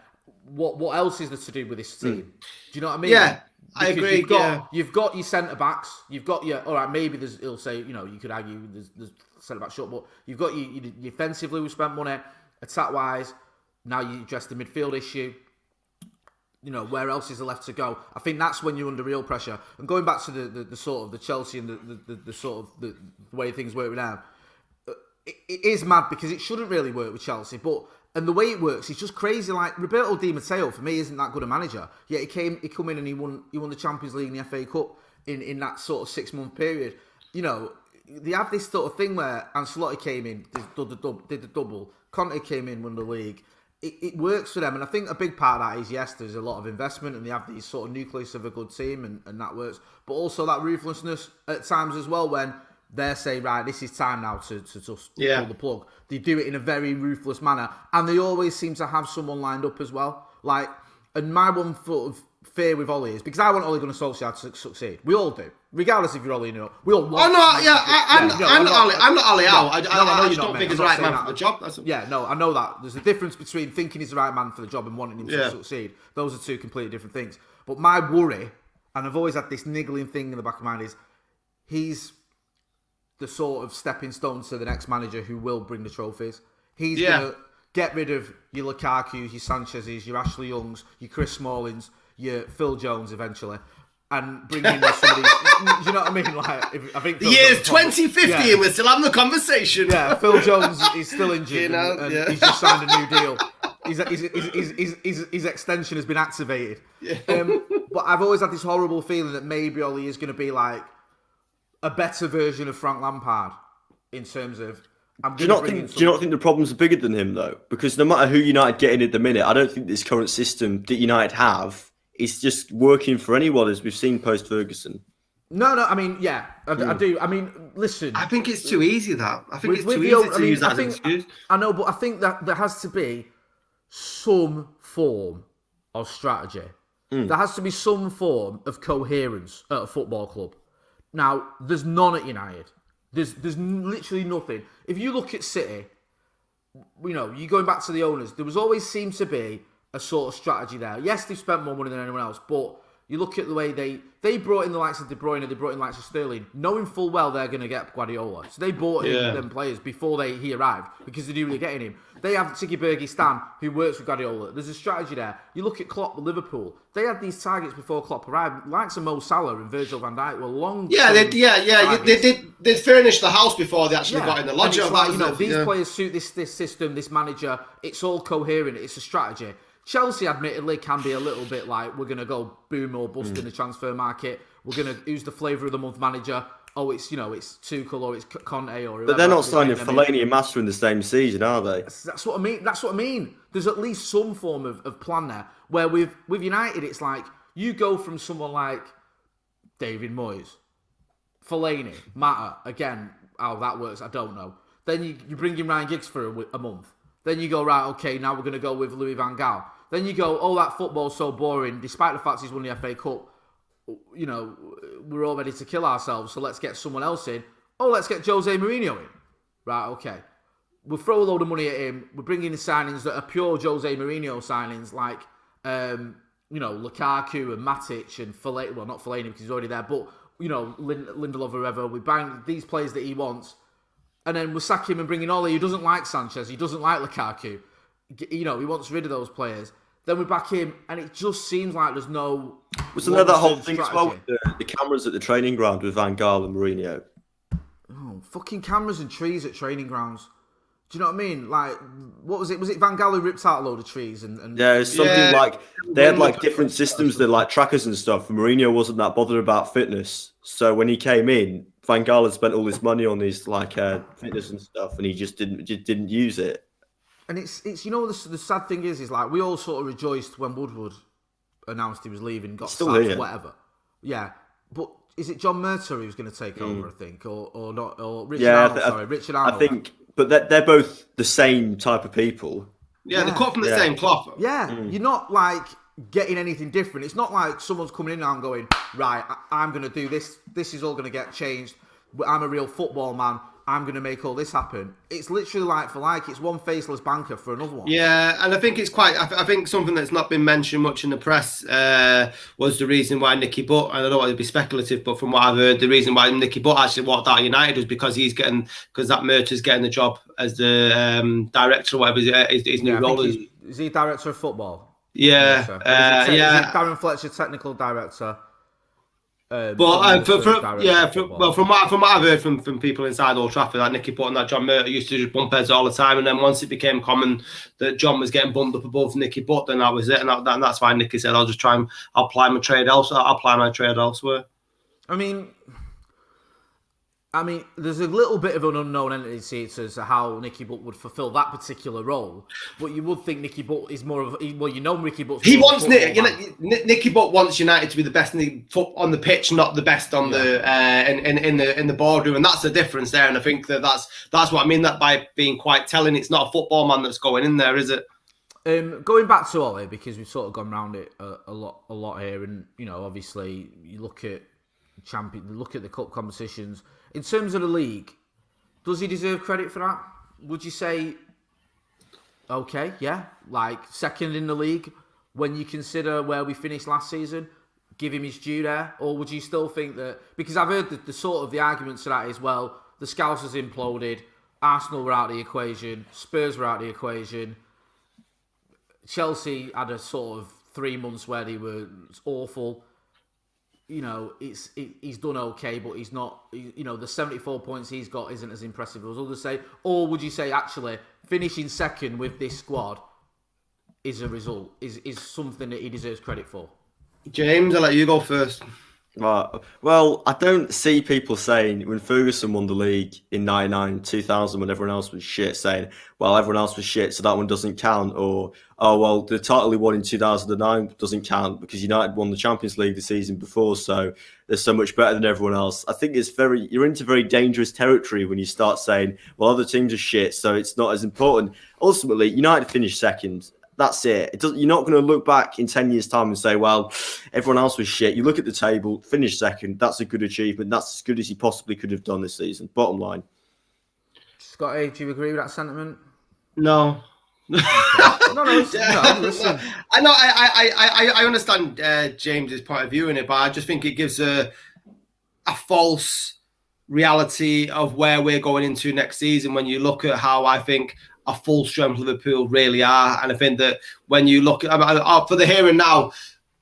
what else is there to do with this team? Do you know what I mean? Yeah. Because I agree. You've got your centre backs. You've got your all right. Maybe he'll say you could argue there's centre back short, but you've got your defensively. We spent money attack wise. Now you address the midfield issue. Where else is there left to go? I think that's when you're under real pressure. And going back to the sort of the Chelsea and the sort of the way things work now, it is mad because it shouldn't really work with Chelsea, but. And the way it works, it's just crazy. Like Roberto Di Matteo, for me, isn't that good a manager. Yet he come in and he won the Champions League and the FA Cup in that sort of 6-month period. They have this sort of thing where Ancelotti came in, did the double. Conte came in, won the league. It works for them, and I think a big part of that is there's a lot of investment, and they have these sort of nucleus of a good team, and that works. But also that ruthlessness at times as well when. They're saying, right, this is time now to just pull the plug. They do it in a very ruthless manner. And they always seem to have someone lined up as well. And my one sort of fear with Ollie is, because I want Ole Gunnar Solskjaer to succeed. We all do. Regardless if you're Ollie or not. We all want I'm not Ollie out. I just don't think he's the right man for the job. I know that. There's a difference between thinking he's the right man for the job and wanting him to succeed. Those are 2 completely different things. But my worry, and I've always had this niggling thing in the back of my mind, is he's the sort of stepping stone to the next manager who will bring the trophies. He's going to get rid of your Lukaku's, your Sanchez's, your Ashley Young's, your Chris Smalling's, your Phil Jones eventually, and bring in some of these. Do you know what I mean? I think the year's 2050 and we're still having the conversation. Yeah, Phil Jones is still injured and he's just signed a new deal. His extension has been activated. Yeah. But I've always had this horrible feeling that maybe Ollie is going to be like a better version of Frank Lampard in terms of. Do you not think the problems are bigger than him though? Because no matter who United get in at the minute, I don't think this current system that United have is just working for anyone, as we've seen post Ferguson. No. I mean, I do. I mean, listen. I think it's too easy. It's too easy to use that as an excuse. I know, but I think that there has to be some form of strategy. There has to be some form of coherence at a football club. Now, there's none at United. There's literally nothing. If you look at City, you going back to the owners, there was always seemed to be a sort of strategy there. Yes, they've spent more money than anyone else, but You look at the way they brought in the likes of De Bruyne, they brought in the likes of Sterling, knowing full well they're going to get Guardiola. So they bought in them players before he arrived because they knew they were getting him. They have Tiki Bergie-Stan, who works with Guardiola. There's a strategy there. You look at Klopp with Liverpool. They had these targets before Klopp arrived. Likes of Mo Salah and Virgil van Dijk were long. They furnished the house before they actually got in the lodge. These players suit this system, this manager. It's all coherent. It's a strategy. Chelsea, admittedly, can be a little bit like, we're going to go boom or bust in the transfer market. We're going to use the flavour of the month manager. Oh, it's Tuchel or it's Conte or whoever. But they're not signing Fellaini and Master in the same season, are they? That's what I mean. There's at least some form of plan there. Where with United, it's like, you go from someone like David Moyes, Fellaini, Mata. Again, how that works, I don't know. Then you bring in Ryan Giggs for a month. Then you go, right, okay, now we're going to go with Louis van Gaal. Then you go, oh, that football's so boring, despite the fact he's won the FA Cup. We're all ready to kill ourselves, so let's get someone else in. Oh, let's get Jose Mourinho in. Right, okay. We'll throw a load of money at him. We're bringing in signings that are pure Jose Mourinho signings, like, Lukaku and Matic and Fellaini. Well, not Fellaini because he's already there, but, Lindelof or whatever. We bang these players that he wants. And then we sack him and bring in Ole, who doesn't like Sanchez. He doesn't like Lukaku. He wants rid of those players. Then we back him, and it just seems like there's no... Wasn't there that whole thing as well with the cameras at the training ground with Van Gaal and Mourinho? Oh, fucking cameras and trees at training grounds. Do you know what I mean? Like, what was it? Was it Van Gaal who ripped out a load of trees? Yeah, it's something like... They had, like, different systems, that like, trackers and stuff. And Mourinho wasn't that bothered about fitness. So when he came in, Van Gaal had spent all his money on his, like, fitness and stuff, and he just didn't use it. And it's the sad thing is like, we all sort of rejoiced when Woodward announced he was leaving, got sacked, whatever. Yeah, but is it John Murtaugh who's going to take over? I think, or not, or Richard Arnold? Richard Arnold. I think, but they're both the same type of people. Yeah, they're cut from the same cloth. Yeah, you're not like getting anything different. It's not like someone's coming in now and going, right, I'm going to do this. This is all going to get changed. I'm a real football man. I'm going to make all this happen. It's literally like for like. It's one faceless banker for another one. Yeah, and I think it's quite... I think something that's not been mentioned much in the press was the reason why Nicky Butt, and I don't want to be speculative, but from what I've heard, the reason why Nicky Butt actually walked out of United was because that Murtaugh's getting the job as the director or whatever his new role is. Is he director of football? Yeah. Is it Darren Fletcher, technical director? From what I've heard from people inside Old Trafford, that Nicky Butt and that John Murtaugh used to just bump heads all the time, and then once it became common that John was getting bumped up above Nicky Butt, then that was it, and that's why Nicky said, I'll apply my trade elsewhere. I mean, there's a little bit of an unknown entity as to how Nicky Butt would fulfil that particular role, but you would think Nicky Butt is more of Nicky Butt. Nicky Butt wants United to be the best on the pitch, not the best on in the boardroom, and that's the difference there. And I think that's what I mean that by being quite telling. It's not a football man that's going in there, is it? Going back to Ole, because we've sort of gone around it a lot here, and obviously you look at the cup competitions. In terms of the league, does he deserve credit for that? Would you say, okay, yeah, like second in the league when you consider where we finished last season, give him his due there? Or would you still think that, because I've heard the arguments to that is, well, the Scousers imploded, Arsenal were out of the equation, Spurs were out of the equation, Chelsea had a sort of 3 months where they were awful. He's done okay, but he's not. The 74 points he's got isn't as impressive as others say. Or would you say actually finishing second with this squad is a result, is something that he deserves credit for? James, I'll let you go first. Well, I don't see people saying when Ferguson won the league in 99, 2000, when everyone else was shit, saying, well, everyone else was shit, so that one doesn't count. Or, oh, well, the title he won in 2009 doesn't count because United won the Champions League the season before, so they're so much better than everyone else. I think you're into very dangerous territory when you start saying, well, other teams are shit, so it's not as important. Ultimately, United finished second. That's it. You're not going to look back in 10 years' time and say, well, everyone else was shit. You look at the table, finish second. That's a good achievement. That's as good as he possibly could have done this season. Bottom line. Scotty, do you agree with that sentiment? No. No, listen. I know. I understand James's point of view in it, but I just think it gives a false reality of where we're going into next season. When you look at how I think a full strength Liverpool really are, and I think that when you look at for the here and now,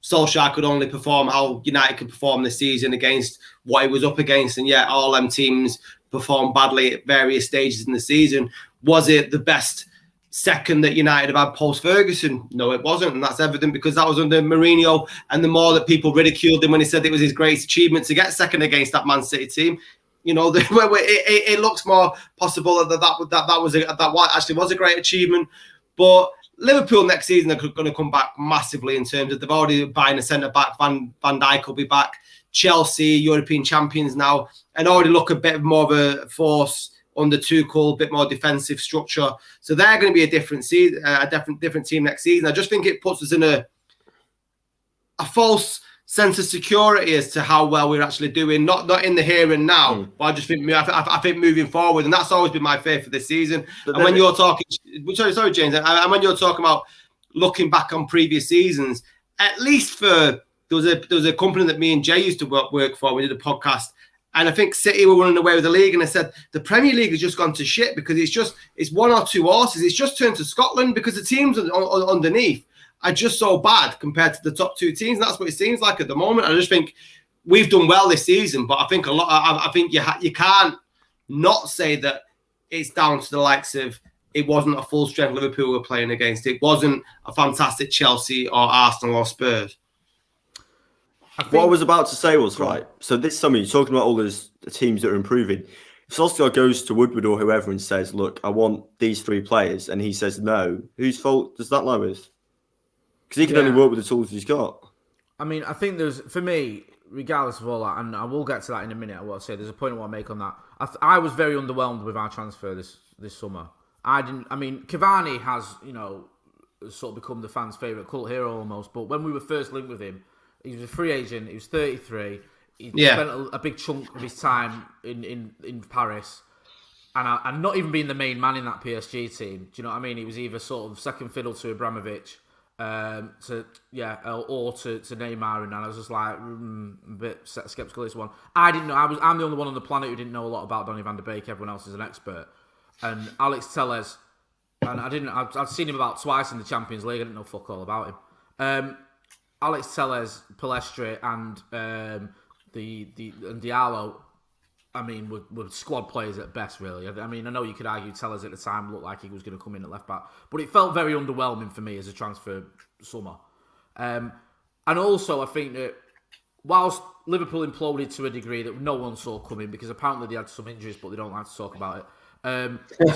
Solskjaer could only perform how United could perform this season against what he was up against, and yet all them teams performed badly at various stages in the season. Was it the best second that United have had post-Ferguson? No, it wasn't, and that's evident because that was under Mourinho, and the more that people ridiculed him when he said it was his greatest achievement to get second against that Man City team, it looks more possible that actually was a great achievement. But Liverpool next season are going to come back massively in terms of they've already buying a centre-back, Van Dijk will be back, Chelsea, European champions now, and already look a bit more of a force under Tuchel, a bit more defensive structure. So they're going to be a different season, a different team next season. I just think it puts us in a false sense of security as to how well we're actually doing, not in the here and now, but I just think I think moving forward, and that's always been my fear for this season. And when you're talking, sorry James, and when you're talking about looking back on previous seasons, at least for there was a company that me and Jay used to work for. We did a podcast. And I think City were running away with the league. And I said, the Premier League has just gone to shit because it's one or two horses. It's just turned to Scotland because the teams underneath are just so bad compared to the top two teams. And that's what it seems like at the moment. I just think we've done well this season, but I think I think you can't not say that it's down to the likes of it wasn't a full strength Liverpool were playing against. It wasn't a fantastic Chelsea or Arsenal or Spurs. What I was about to say was, right, so this summer, you're talking about all those teams that are improving. If Solskjaer goes to Woodward or whoever and says, look, I want these three players, and he says no, whose fault does that lie with? Because he can only work with the tools he's got. I mean, I think for me, regardless of all that, and I will get to that in a minute, I will say, there's a point I want to make on that. I was very underwhelmed with our transfer this summer. Cavani has, sort of become the fans' favourite cult hero almost, but when we were first linked with him, he was a free agent. He was 33. He spent a big chunk of his time in Paris, and not even being the main man in that PSG team. Do you know what I mean? He was either sort of second fiddle to Abramovich, or to Neymar, and I was just like a bit skeptical of this one. I didn't know. I'm the only one on the planet who didn't know a lot about Donny van de Beek. Everyone else is an expert. And Alex Telles, and I'd seen him about twice in the Champions League. I didn't know fuck all about him. Alex Telles, Palestre, and and Diallo, I mean, were squad players at best, really. I mean, I know you could argue Telles at the time looked like he was going to come in at left back, but it felt very underwhelming for me as a transfer summer. And also, I think that whilst Liverpool imploded to a degree that no one saw coming, because apparently they had some injuries, but they don't like to talk about it.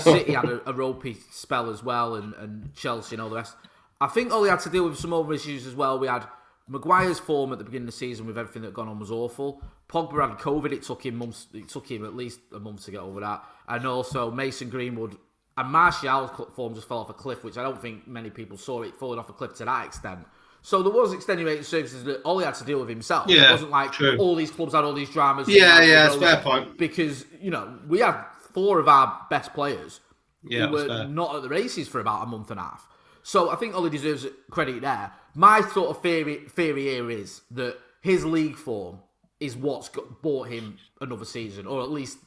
City had a ropey spell as well, and Chelsea and all the rest. I think Ole had to deal with some other issues as well. We had Maguire's form at the beginning of the season with everything that had gone on was awful. Pogba had COVID. It took him months. It took him at least a month to get over that. And also Mason Greenwood and Martial's form just fell off a cliff, which I don't think many people saw it falling off a cliff to that extent. So there was extenuating circumstances that Ole had to deal with himself. Yeah, it wasn't like all these clubs had all these dramas. It's a fair point. Because, we had 4 of our best players who were not at the races for about a month and a half. So I think Ole deserves credit there. My sort of theory here is that his league form is what's bought him another season, or at least,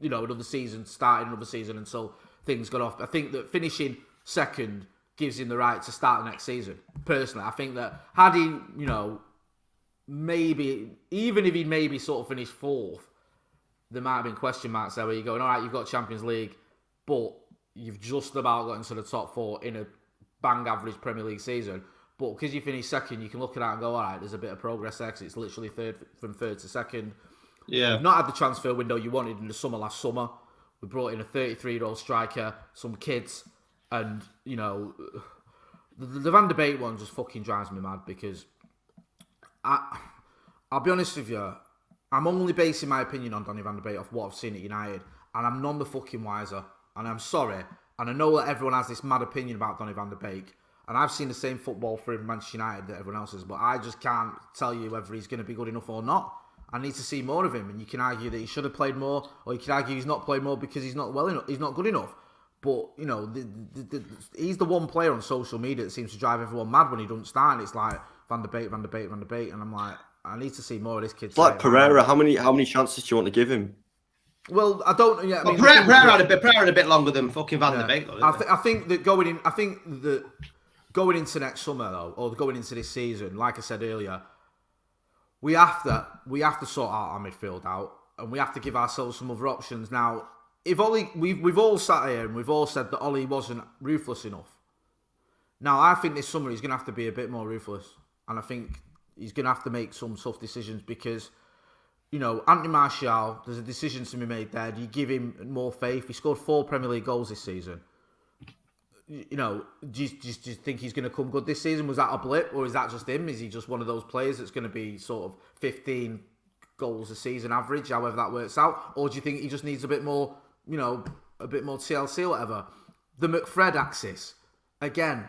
another season, starting another season until things got off. I think that finishing second gives him the right to start the next season. Personally, I think that had he, maybe, even if he maybe sort of finished 4th, there might have been question marks there where you're going, all right, you've got Champions League, but you've just about got into the top 4 in a bang average Premier League season, but because you finish second, you can look at that and go, all right, there's a bit of progress there because it's literally from third to second. Yeah. We've not had the transfer window you wanted in the summer last summer. We brought in a 33-year-old striker, some kids, and, the Van de Beek one just fucking drives me mad because I'll be honest with you, I'm only basing my opinion on Donny van de Beek off what I've seen at United, and I'm none the fucking wiser, and I'm sorry. And I know that everyone has this mad opinion about Donny van de Beek. And I've seen the same football for Manchester United that everyone else has. But I just can't tell you whether he's going to be good enough or not. I need to see more of him. And you can argue that he should have played more. Or you can argue he's not played more because he's not well enough. He's not good enough. But, you know, he's the one player on social media that seems to drive everyone mad when he doesn't start. And it's like, Van de Beek. And I'm like, I need to see more of this kid. It's like Pereira. How many chances do you want to give him? Well, I don't. Yeah, I mean, Pereira had a bit longer than fucking Van de Beek. I think that going into next summer though, or going into this season, like I said earlier, we have to sort our midfield out, and we have to give ourselves some other options. Now, if Ollie, we've all sat here and we've all said that Ollie wasn't ruthless enough. Now, I think this summer he's going to have to be a bit more ruthless, and I think he's going to have to make some tough decisions because, you know, Anthony Martial, there's a decision to be made there. Do you give him more faith? He scored 4 Premier League goals this season. You know, do you think he's going to come good this season? Was that a blip, or is that just him? Is he just one of those players that's going to be sort of 15 goals a season average, however that works out? Or do you think he just needs a bit more, you know, a bit more TLC or whatever? The McFred axis, again,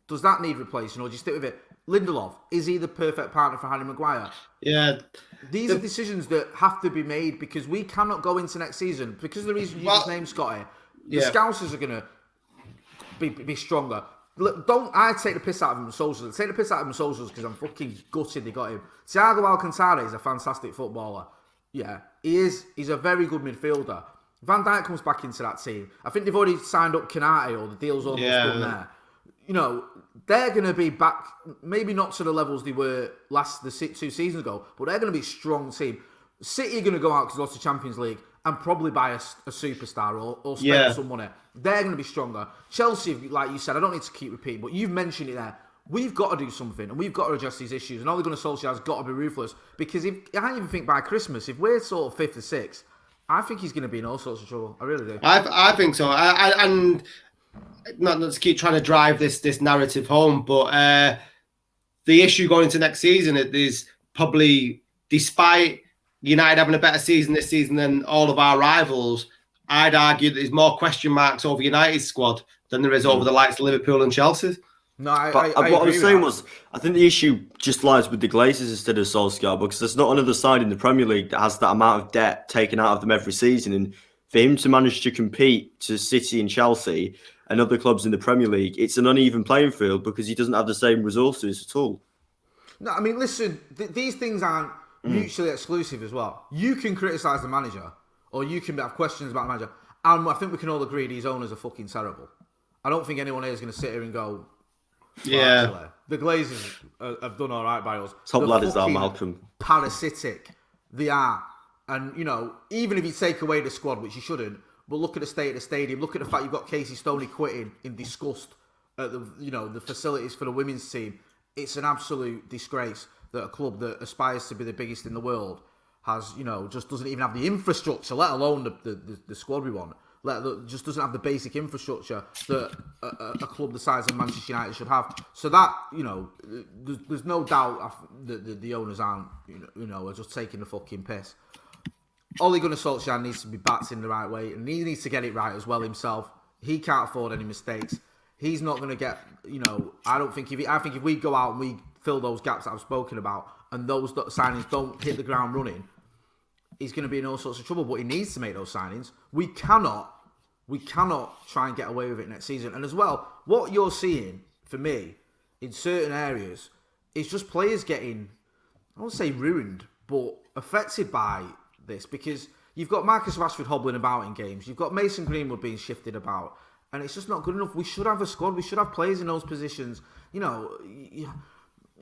does that need replacing, or do you stick with it? Lindelof, is he the perfect partner for Harry Maguire? Yeah. These are decisions that have to be made because we cannot go into next season, because of the reason you just named, Scotty. The Scousers are going to be stronger. Look, I take the piss out of him, Solskjaer. Take the piss out of him, Solskjaer, because I'm fucking gutted they got him. Thiago Alcantara is a fantastic footballer. Yeah, he is. He's a very good midfielder. Van Dijk comes back into that team. I think they've already signed up Kanate, or the deal's almost done there. You know, they're going to be back, maybe not to the levels they were the 2 seasons ago, but they're going to be a strong team. City are going to go out because they lost the Champions League and probably buy a superstar or spend some money. They're going to be stronger. Chelsea, like you said, I don't need to keep repeating, but you've mentioned it there. We've got to do something, and we've got to address these issues. And Ole Gunnar Solskjaer has got to be ruthless, because I even think by Christmas, if we're sort of 5th or 6th, I think he's going to be in all sorts of trouble. I really do. I think so. And not to keep trying to drive this narrative home, but the issue going into next season is probably, despite United having a better season this season than all of our rivals, I'd argue that there's more question marks over United's squad than there is over the likes of Liverpool and Chelsea. No, what I was saying was, I think the issue just lies with the Glazers instead of Solskjaer, because there's not another side in the Premier League that has that amount of debt taken out of them every season. And for him to manage to compete to City and Chelsea and other clubs in the Premier League, it's an uneven playing field because he doesn't have the same resources at all. No, I mean, listen, these things aren't mutually exclusive as well. You can criticise the manager, or you can have questions about the manager, and I think we can all agree these owners are fucking terrible. I don't think anyone here is going to sit here and go, actually, the Glazers have done all right by us. Top ladders are, Malcolm. Parasitic. They are. And, you know, even if you take away the squad, which you shouldn't, but look at the state of the stadium, look at the fact you've got Casey Stoney quitting in disgust at the facilities for the women's team. It's an absolute disgrace that a club that aspires to be the biggest in the world has, just doesn't even have the infrastructure, let alone the squad we want. Just doesn't have the basic infrastructure that a club the size of Manchester United should have. So that, there's no doubt that the owners aren't, are just taking the fucking piss. Ole Gunnar Solskjaer needs to be backed in the right way, and he needs to get it right as well himself. He can't afford any mistakes. He's not going to get, I think if we go out and we fill those gaps that I've spoken about, and those signings don't hit the ground running, he's going to be in all sorts of trouble. But he needs to make those signings. We cannot try and get away with it next season. And as well, what you're seeing, for me, in certain areas, is just players getting, I won't say ruined, but affected by this, because you've got Marcus Rashford hobbling about in games, you've got Mason Greenwood being shifted about, and it's just not good enough. We should have a squad, we should have players in those positions.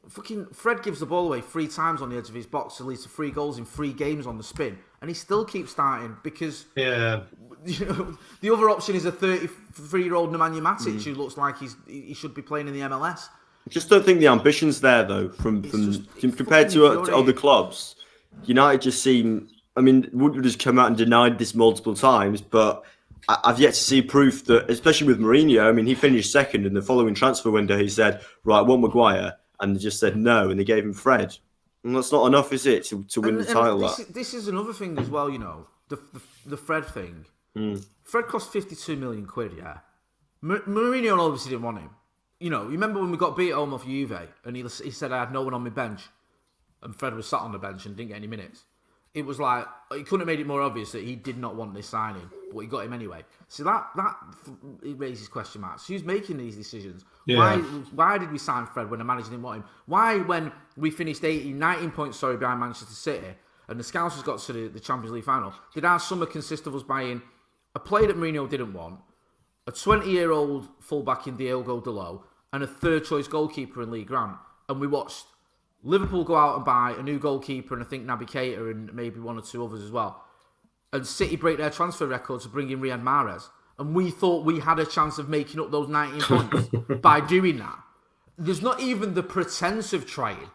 Fucking Fred gives the ball away 3 times on the edge of his box to lead to 3 goals in 3 games on the spin, and he still keeps starting because the other option is a 33-year-old Nemanja Matic who looks like he should be playing in the MLS. I just don't think the ambition's there though. From compared to other clubs, United just seem. I mean, Woodward has come out and denied this multiple times, but I've yet to see proof that, especially with Mourinho. I mean, he finished second in the following transfer window. He said, "Right, I want Maguire," and they just said no, and they gave him Fred. And that's not enough, is it, to win the title? This is another thing as well. The Fred thing. Fred cost 52 million quid. Yeah, Mourinho obviously didn't want him. You remember when we got beat at home off Juve, and he said I had no one on my bench, and Fred was sat on the bench and didn't get any minutes. it was like, he couldn't have made it more obvious that he did not want this signing, but he got him anyway. So that it raises question marks. Who's making these decisions? Yeah. Why did we sign Fred when the manager didn't want him? Why, when we finished 19 points behind Manchester City and the Scousers got to the Champions League final, did our summer consist of us buying a player that Mourinho didn't want, a 20-year-old fullback in Diogo Dalot, and a third-choice goalkeeper in Lee Grant? And we watched Liverpool go out and buy a new goalkeeper and I think Naby Keita and maybe one or two others as well. And City break their transfer records to bring in Riyad Mahrez. And we thought we had a chance of making up those 19 points by doing that. There's not even the pretense of trying.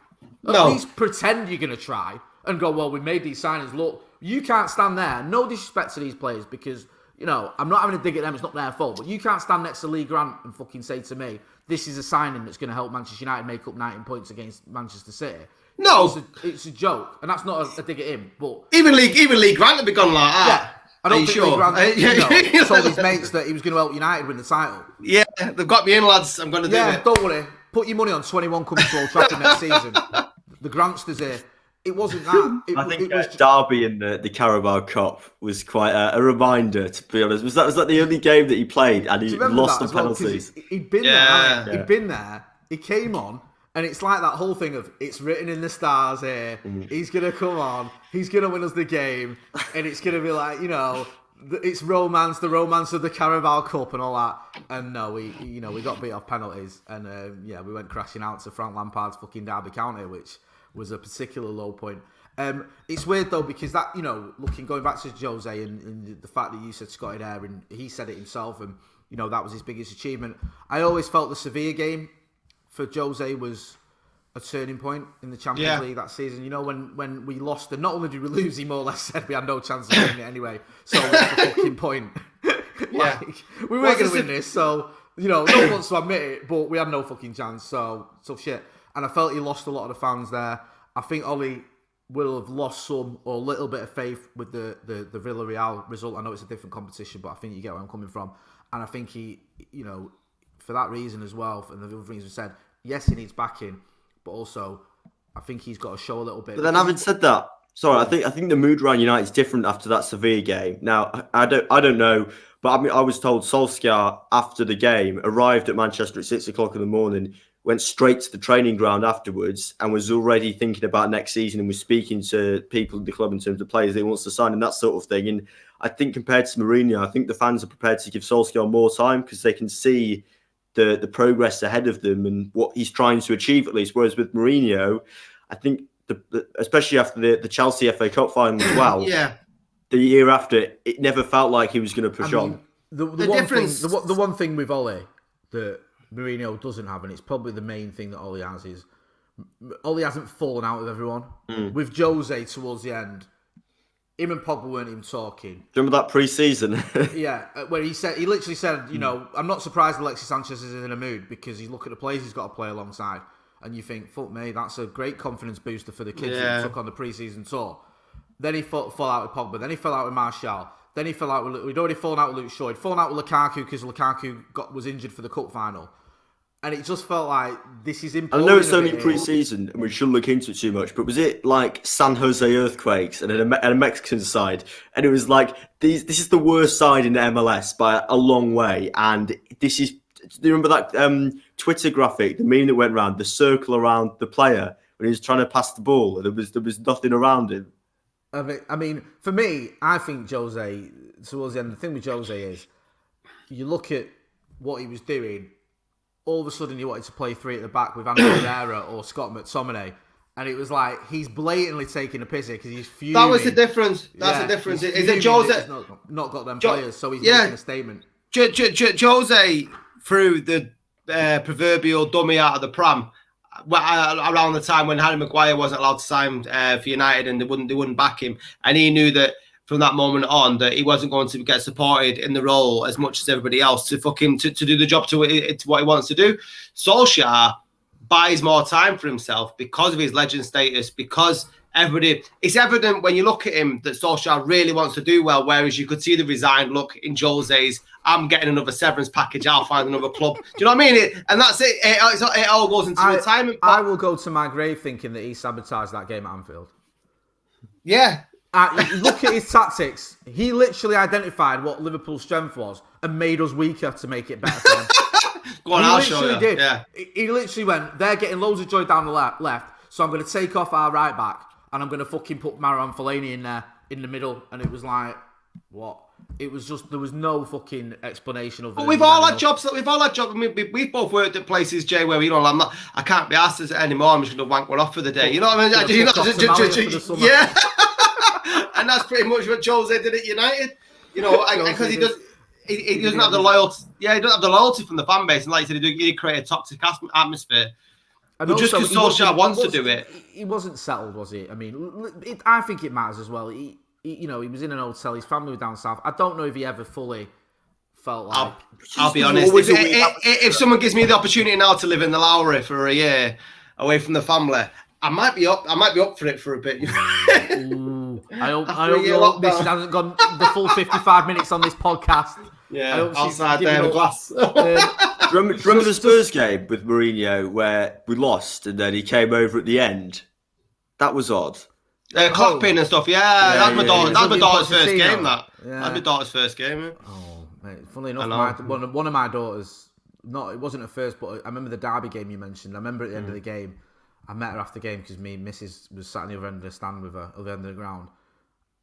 At least pretend you're going to try and go, well, we made these signings. Look, you can't stand there. No disrespect to these players because, I'm not having a dig at them. It's not their fault. But you can't stand next to Lee Grant and fucking say to me, this is a signing that's going to help Manchester United make up 19 points against Manchester City. No. It's a joke. And that's not a dig at him. But Even Lee Grant would be gone like that. Yeah. I don't think Lee Grant told his mates that he was going to help United win the title. Yeah, they've got me in, lads. I'm going to do it. Yeah, don't worry. Put your money on 21 coming to Old Trafford next season. The Grantsters here. It wasn't that. I think Derby in the Carabao Cup was quite a reminder, to be honest. Was that the only game that he played and he lost the penalties? He'd been there. He'd been there. He came on, and it's like that whole thing of it's written in the stars here. He's gonna come on. He's gonna win us the game, and it's gonna be like it's romance, the romance of the Carabao Cup and all that. And no, we got beat off penalties, and we went crashing out to Frank Lampard's fucking Derby County, which was a particular low point. It's weird though because that going back to Jose and the fact that you said Scotty there and he said it himself and that was his biggest achievement. I always felt the Sevilla game for Jose was a turning point in the Champions League that season. When we lost, and not only did we lose, he more or less said we had no chance of winning it anyway. So what's the fucking point? We weren't going to win this, so no one wants to admit it, but we had no fucking chance. So tough shit. And I felt he lost a lot of the fans there. I think Ollie will have lost some or a little bit of faith with the Villareal result. I know it's a different competition, but I think you get where I'm coming from. And I think he, for that reason as well, and the other things we said, yes, he needs backing, but also I think he's got to show a little bit. But then having said that, sorry, I think the mood around United is different after that Sevilla game. Now, I don't know, but I mean, I was told Solskjaer after the game arrived at Manchester at 6 o'clock in the morning, went straight to the training ground afterwards and was already thinking about next season and was speaking to people at the club in terms of players they wants to sign and that sort of thing. And I think compared to Mourinho, I think the fans are prepared to give Solskjaer more time because they can see the progress ahead of them and what he's trying to achieve at least. Whereas with Mourinho, I think, especially after the Chelsea FA Cup final as well, the year after, it never felt like he was going to push on. The one thing with Ole that Mourinho doesn't have, and it's probably the main thing that Ole has, is Ole hasn't fallen out with everyone. With Jose towards the end, him and Pogba weren't even talking. Do you remember that pre-season? Where he literally said, I'm not surprised Alexis Sanchez is in a mood because you look at the players he's got to play alongside and you think, fuck me, that's a great confidence booster for the kids that he took on the pre-season tour. Then he fell out with Pogba. Then he fell out with Martial. Then he fell out with... We'd already fallen out with Luke Shaw. He'd fallen out with Lukaku because Lukaku was injured for the cup final. And it just felt like this is important. I know it's only pre-season and we shouldn't look into it too much, but was it like San Jose Earthquakes and a Mexican side? And it was like, this is the worst side in the MLS by a long way. And this is... Do you remember that Twitter graphic, the meme that went around, the circle around the player when he was trying to pass the ball? There was nothing around him. I mean, for me, I think Jose, towards the end, the thing with Jose is, you look at what he was doing, all of a sudden he wanted to play three at the back with Andy Herrera or Scott McTominay, and it was like, he's blatantly taking a piss here because he's fuming. That was the difference. That's the difference. Is it Jose? Not got them players, so he's making a statement. Jose threw the proverbial dummy out of the pram around the time when Harry Maguire wasn't allowed to sign for United and they wouldn't back him, and he knew that from that moment on that he wasn't going to get supported in the role as much as everybody else to do the job to what he wants to do. Solskjaer buys more time for himself because of his legend status, because it's evident when you look at him that Solskjaer really wants to do well, whereas you could see the resigned look in Jose's, I'm getting another severance package, I'll find another club. Do you know what I mean? And that's it. It all goes into retirement. I will go to my grave thinking that he sabotaged that game at Anfield. Yeah. Look at his tactics. He literally identified what Liverpool's strength was and made us weaker to make it better for them. Go on, I'll show you. Did. Yeah. He literally went, they're getting loads of joy down the left, so I'm going to take off our right back and I'm going to fucking put Marouane Fellaini in there in the middle. And it was like, what? It was just, there was no fucking explanation of it. But we've all had jobs. I mean, we've both worked at places, Jay, where I can't be asked as anymore. I'm just going to wank one off for the day. You know what I mean? Yeah. And that's pretty much what Jose did at United. You know, because he doesn't have the loyalty. Yeah, he doesn't have the loyalty from the fan base, and like you said, he create a toxic atmosphere. But just because Solskjaer wants to do it, he wasn't settled, was he? I mean, I think it matters as well. He was in an hotel. His family were down south. I don't know if he ever fully felt like. I'll be honest. If someone gives me the opportunity now to live in the Lowry for a year, away from the family, I might be up for it for a bit. I hope this hasn't gone the full 55 minutes on this podcast. Yeah, outside there, the glass. Remember the Spurs game with Mourinho where we lost and then he came over at the end? That was odd. Clapping and stuff. Yeah, that was my daughter's first game. That was my daughter's first game. Oh, mate. Funnily enough, one of my daughters. It wasn't her first, but I remember the Derby game you mentioned. I remember at the end of the game, I met her after the game because me and Mrs. was sat on the other end of the stand with her, other end of the ground,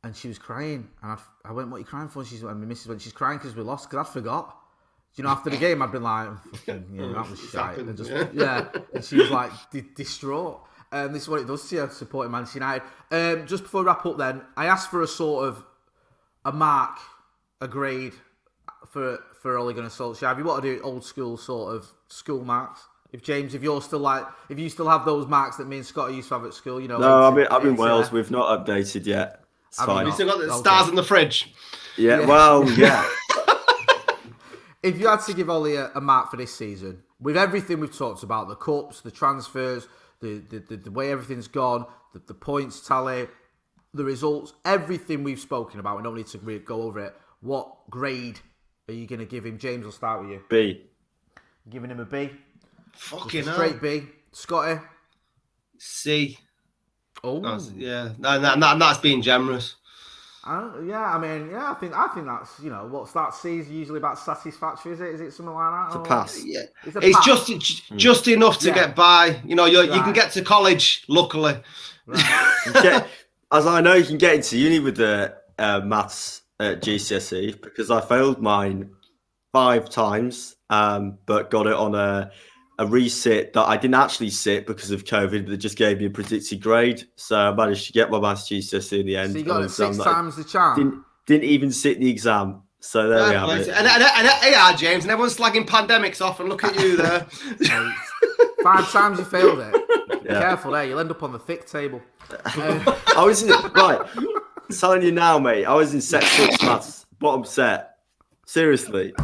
and she was crying. And I went, "What are you crying for?" And my Mrs. went, "She's crying because we lost." Because I forgot. You know, after the game, I'd been like, "That was shite." And she was like distraught. This is what it does to you, supporting Manchester United. Just before we wrap up, then I asked for a sort of a mark, a grade for Ole Gunnar Solskjaer. If you want to do old school sort of school marks. If you still have those marks that me and Scotty used to have at school, you know. No, I'm in Wales. We've not updated yet. It's fine. We still got the stars in the fridge. Yeah, well, yeah. If you had to give Ole a mark for this season, with everything we've talked about, the cups, the transfers, the way everything's gone, the points tally, the results, everything we've spoken about, we don't need to go over it. What grade are you going to give him? James, I'll start with you. B. Giving him a B? Fucking hell. Straight B. Scotty? C. Oh. That's being generous. I think that's, what's that C is usually about satisfactory, is it? Is it something like that? It's a pass. Yeah. It's just enough to get by. You know, you can get to college, luckily. Right. As I know, you can get into uni with the maths at GCSE because I failed mine 5 times, but got it on a resit that I didn't actually sit because of COVID, but they just gave me a predicted grade. So I managed to get my maths GCSE in the end. So you got it 6 times the charm? Didn't even sit the exam. So there we have it. And James, and everyone's slagging pandemics off, and look at you there. 5 times you failed it. Be careful there, you'll end up on the thick table. I was telling you now, mate. I was in set 6 maths, bottom set. Seriously.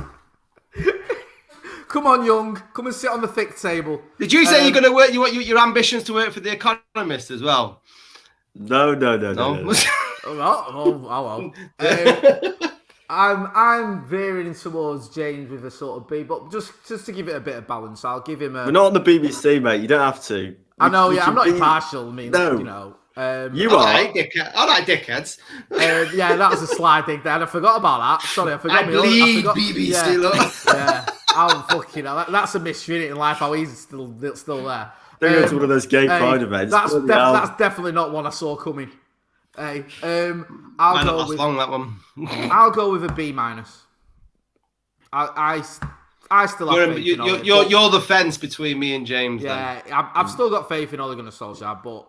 Come on, Young. Come and sit on the thick table. Did you say you're going to work? You want your ambitions to work for the Economist as well? No. I'm veering towards James with a sort of B, but just to give it a bit of balance, I'll give him a. We're not on the BBC, mate. You don't have to. I know. I'm not impartial. I mean, no. You are. All right, dickheads. Yeah, that was a slide dig there. I forgot about that. Sorry, I forgot. I believe BBC. Yeah. I'm fucking. That's a mystery in life. How he's still there. Don't go to one of those gay pride events. That's definitely not one I saw coming. Hey, I'll go with that one. I'll go with a B minus. I still have faith in Ole. You're the fence between me and James. Yeah, I've still got faith in Ole Gunnar Solskjaer, but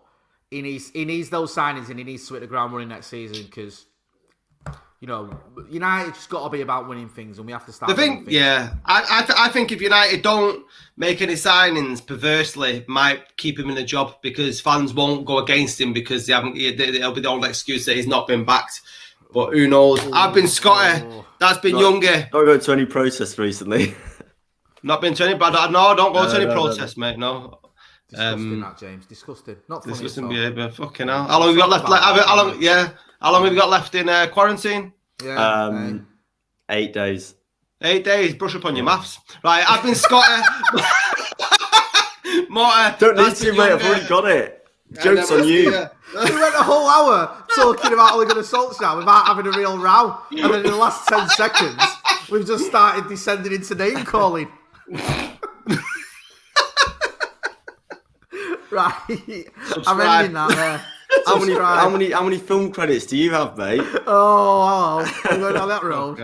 he needs those signings and he needs to hit the ground running next season because. United just got to be about winning things, and we have to start. I think if United don't make any signings, perversely might keep him in the job because fans won't go against him because it'll be the old excuse that he's not been backed. But who knows? I've been Scotty. That's been Youngy. Not going to any protests recently. Not been to any, but no, don't go to any protests, mate. No. Disgusting, that James. Disgusting. Not funny. Disgusting behaviour. Fucking hell. How long have we got left? How long have we got left in quarantine? 8 days. 8 days. Brush up on your maths. Right, I've been Scotty. Don't need to, mate. I've already got it. Joke's on you. We went a whole hour talking about Ole Gunnar Solskjaer without having a real row. And then in the last 10 seconds, we've just started descending into name calling. Right. I'm ending that there. How many film credits do you have, mate? Oh, I'm going down that road.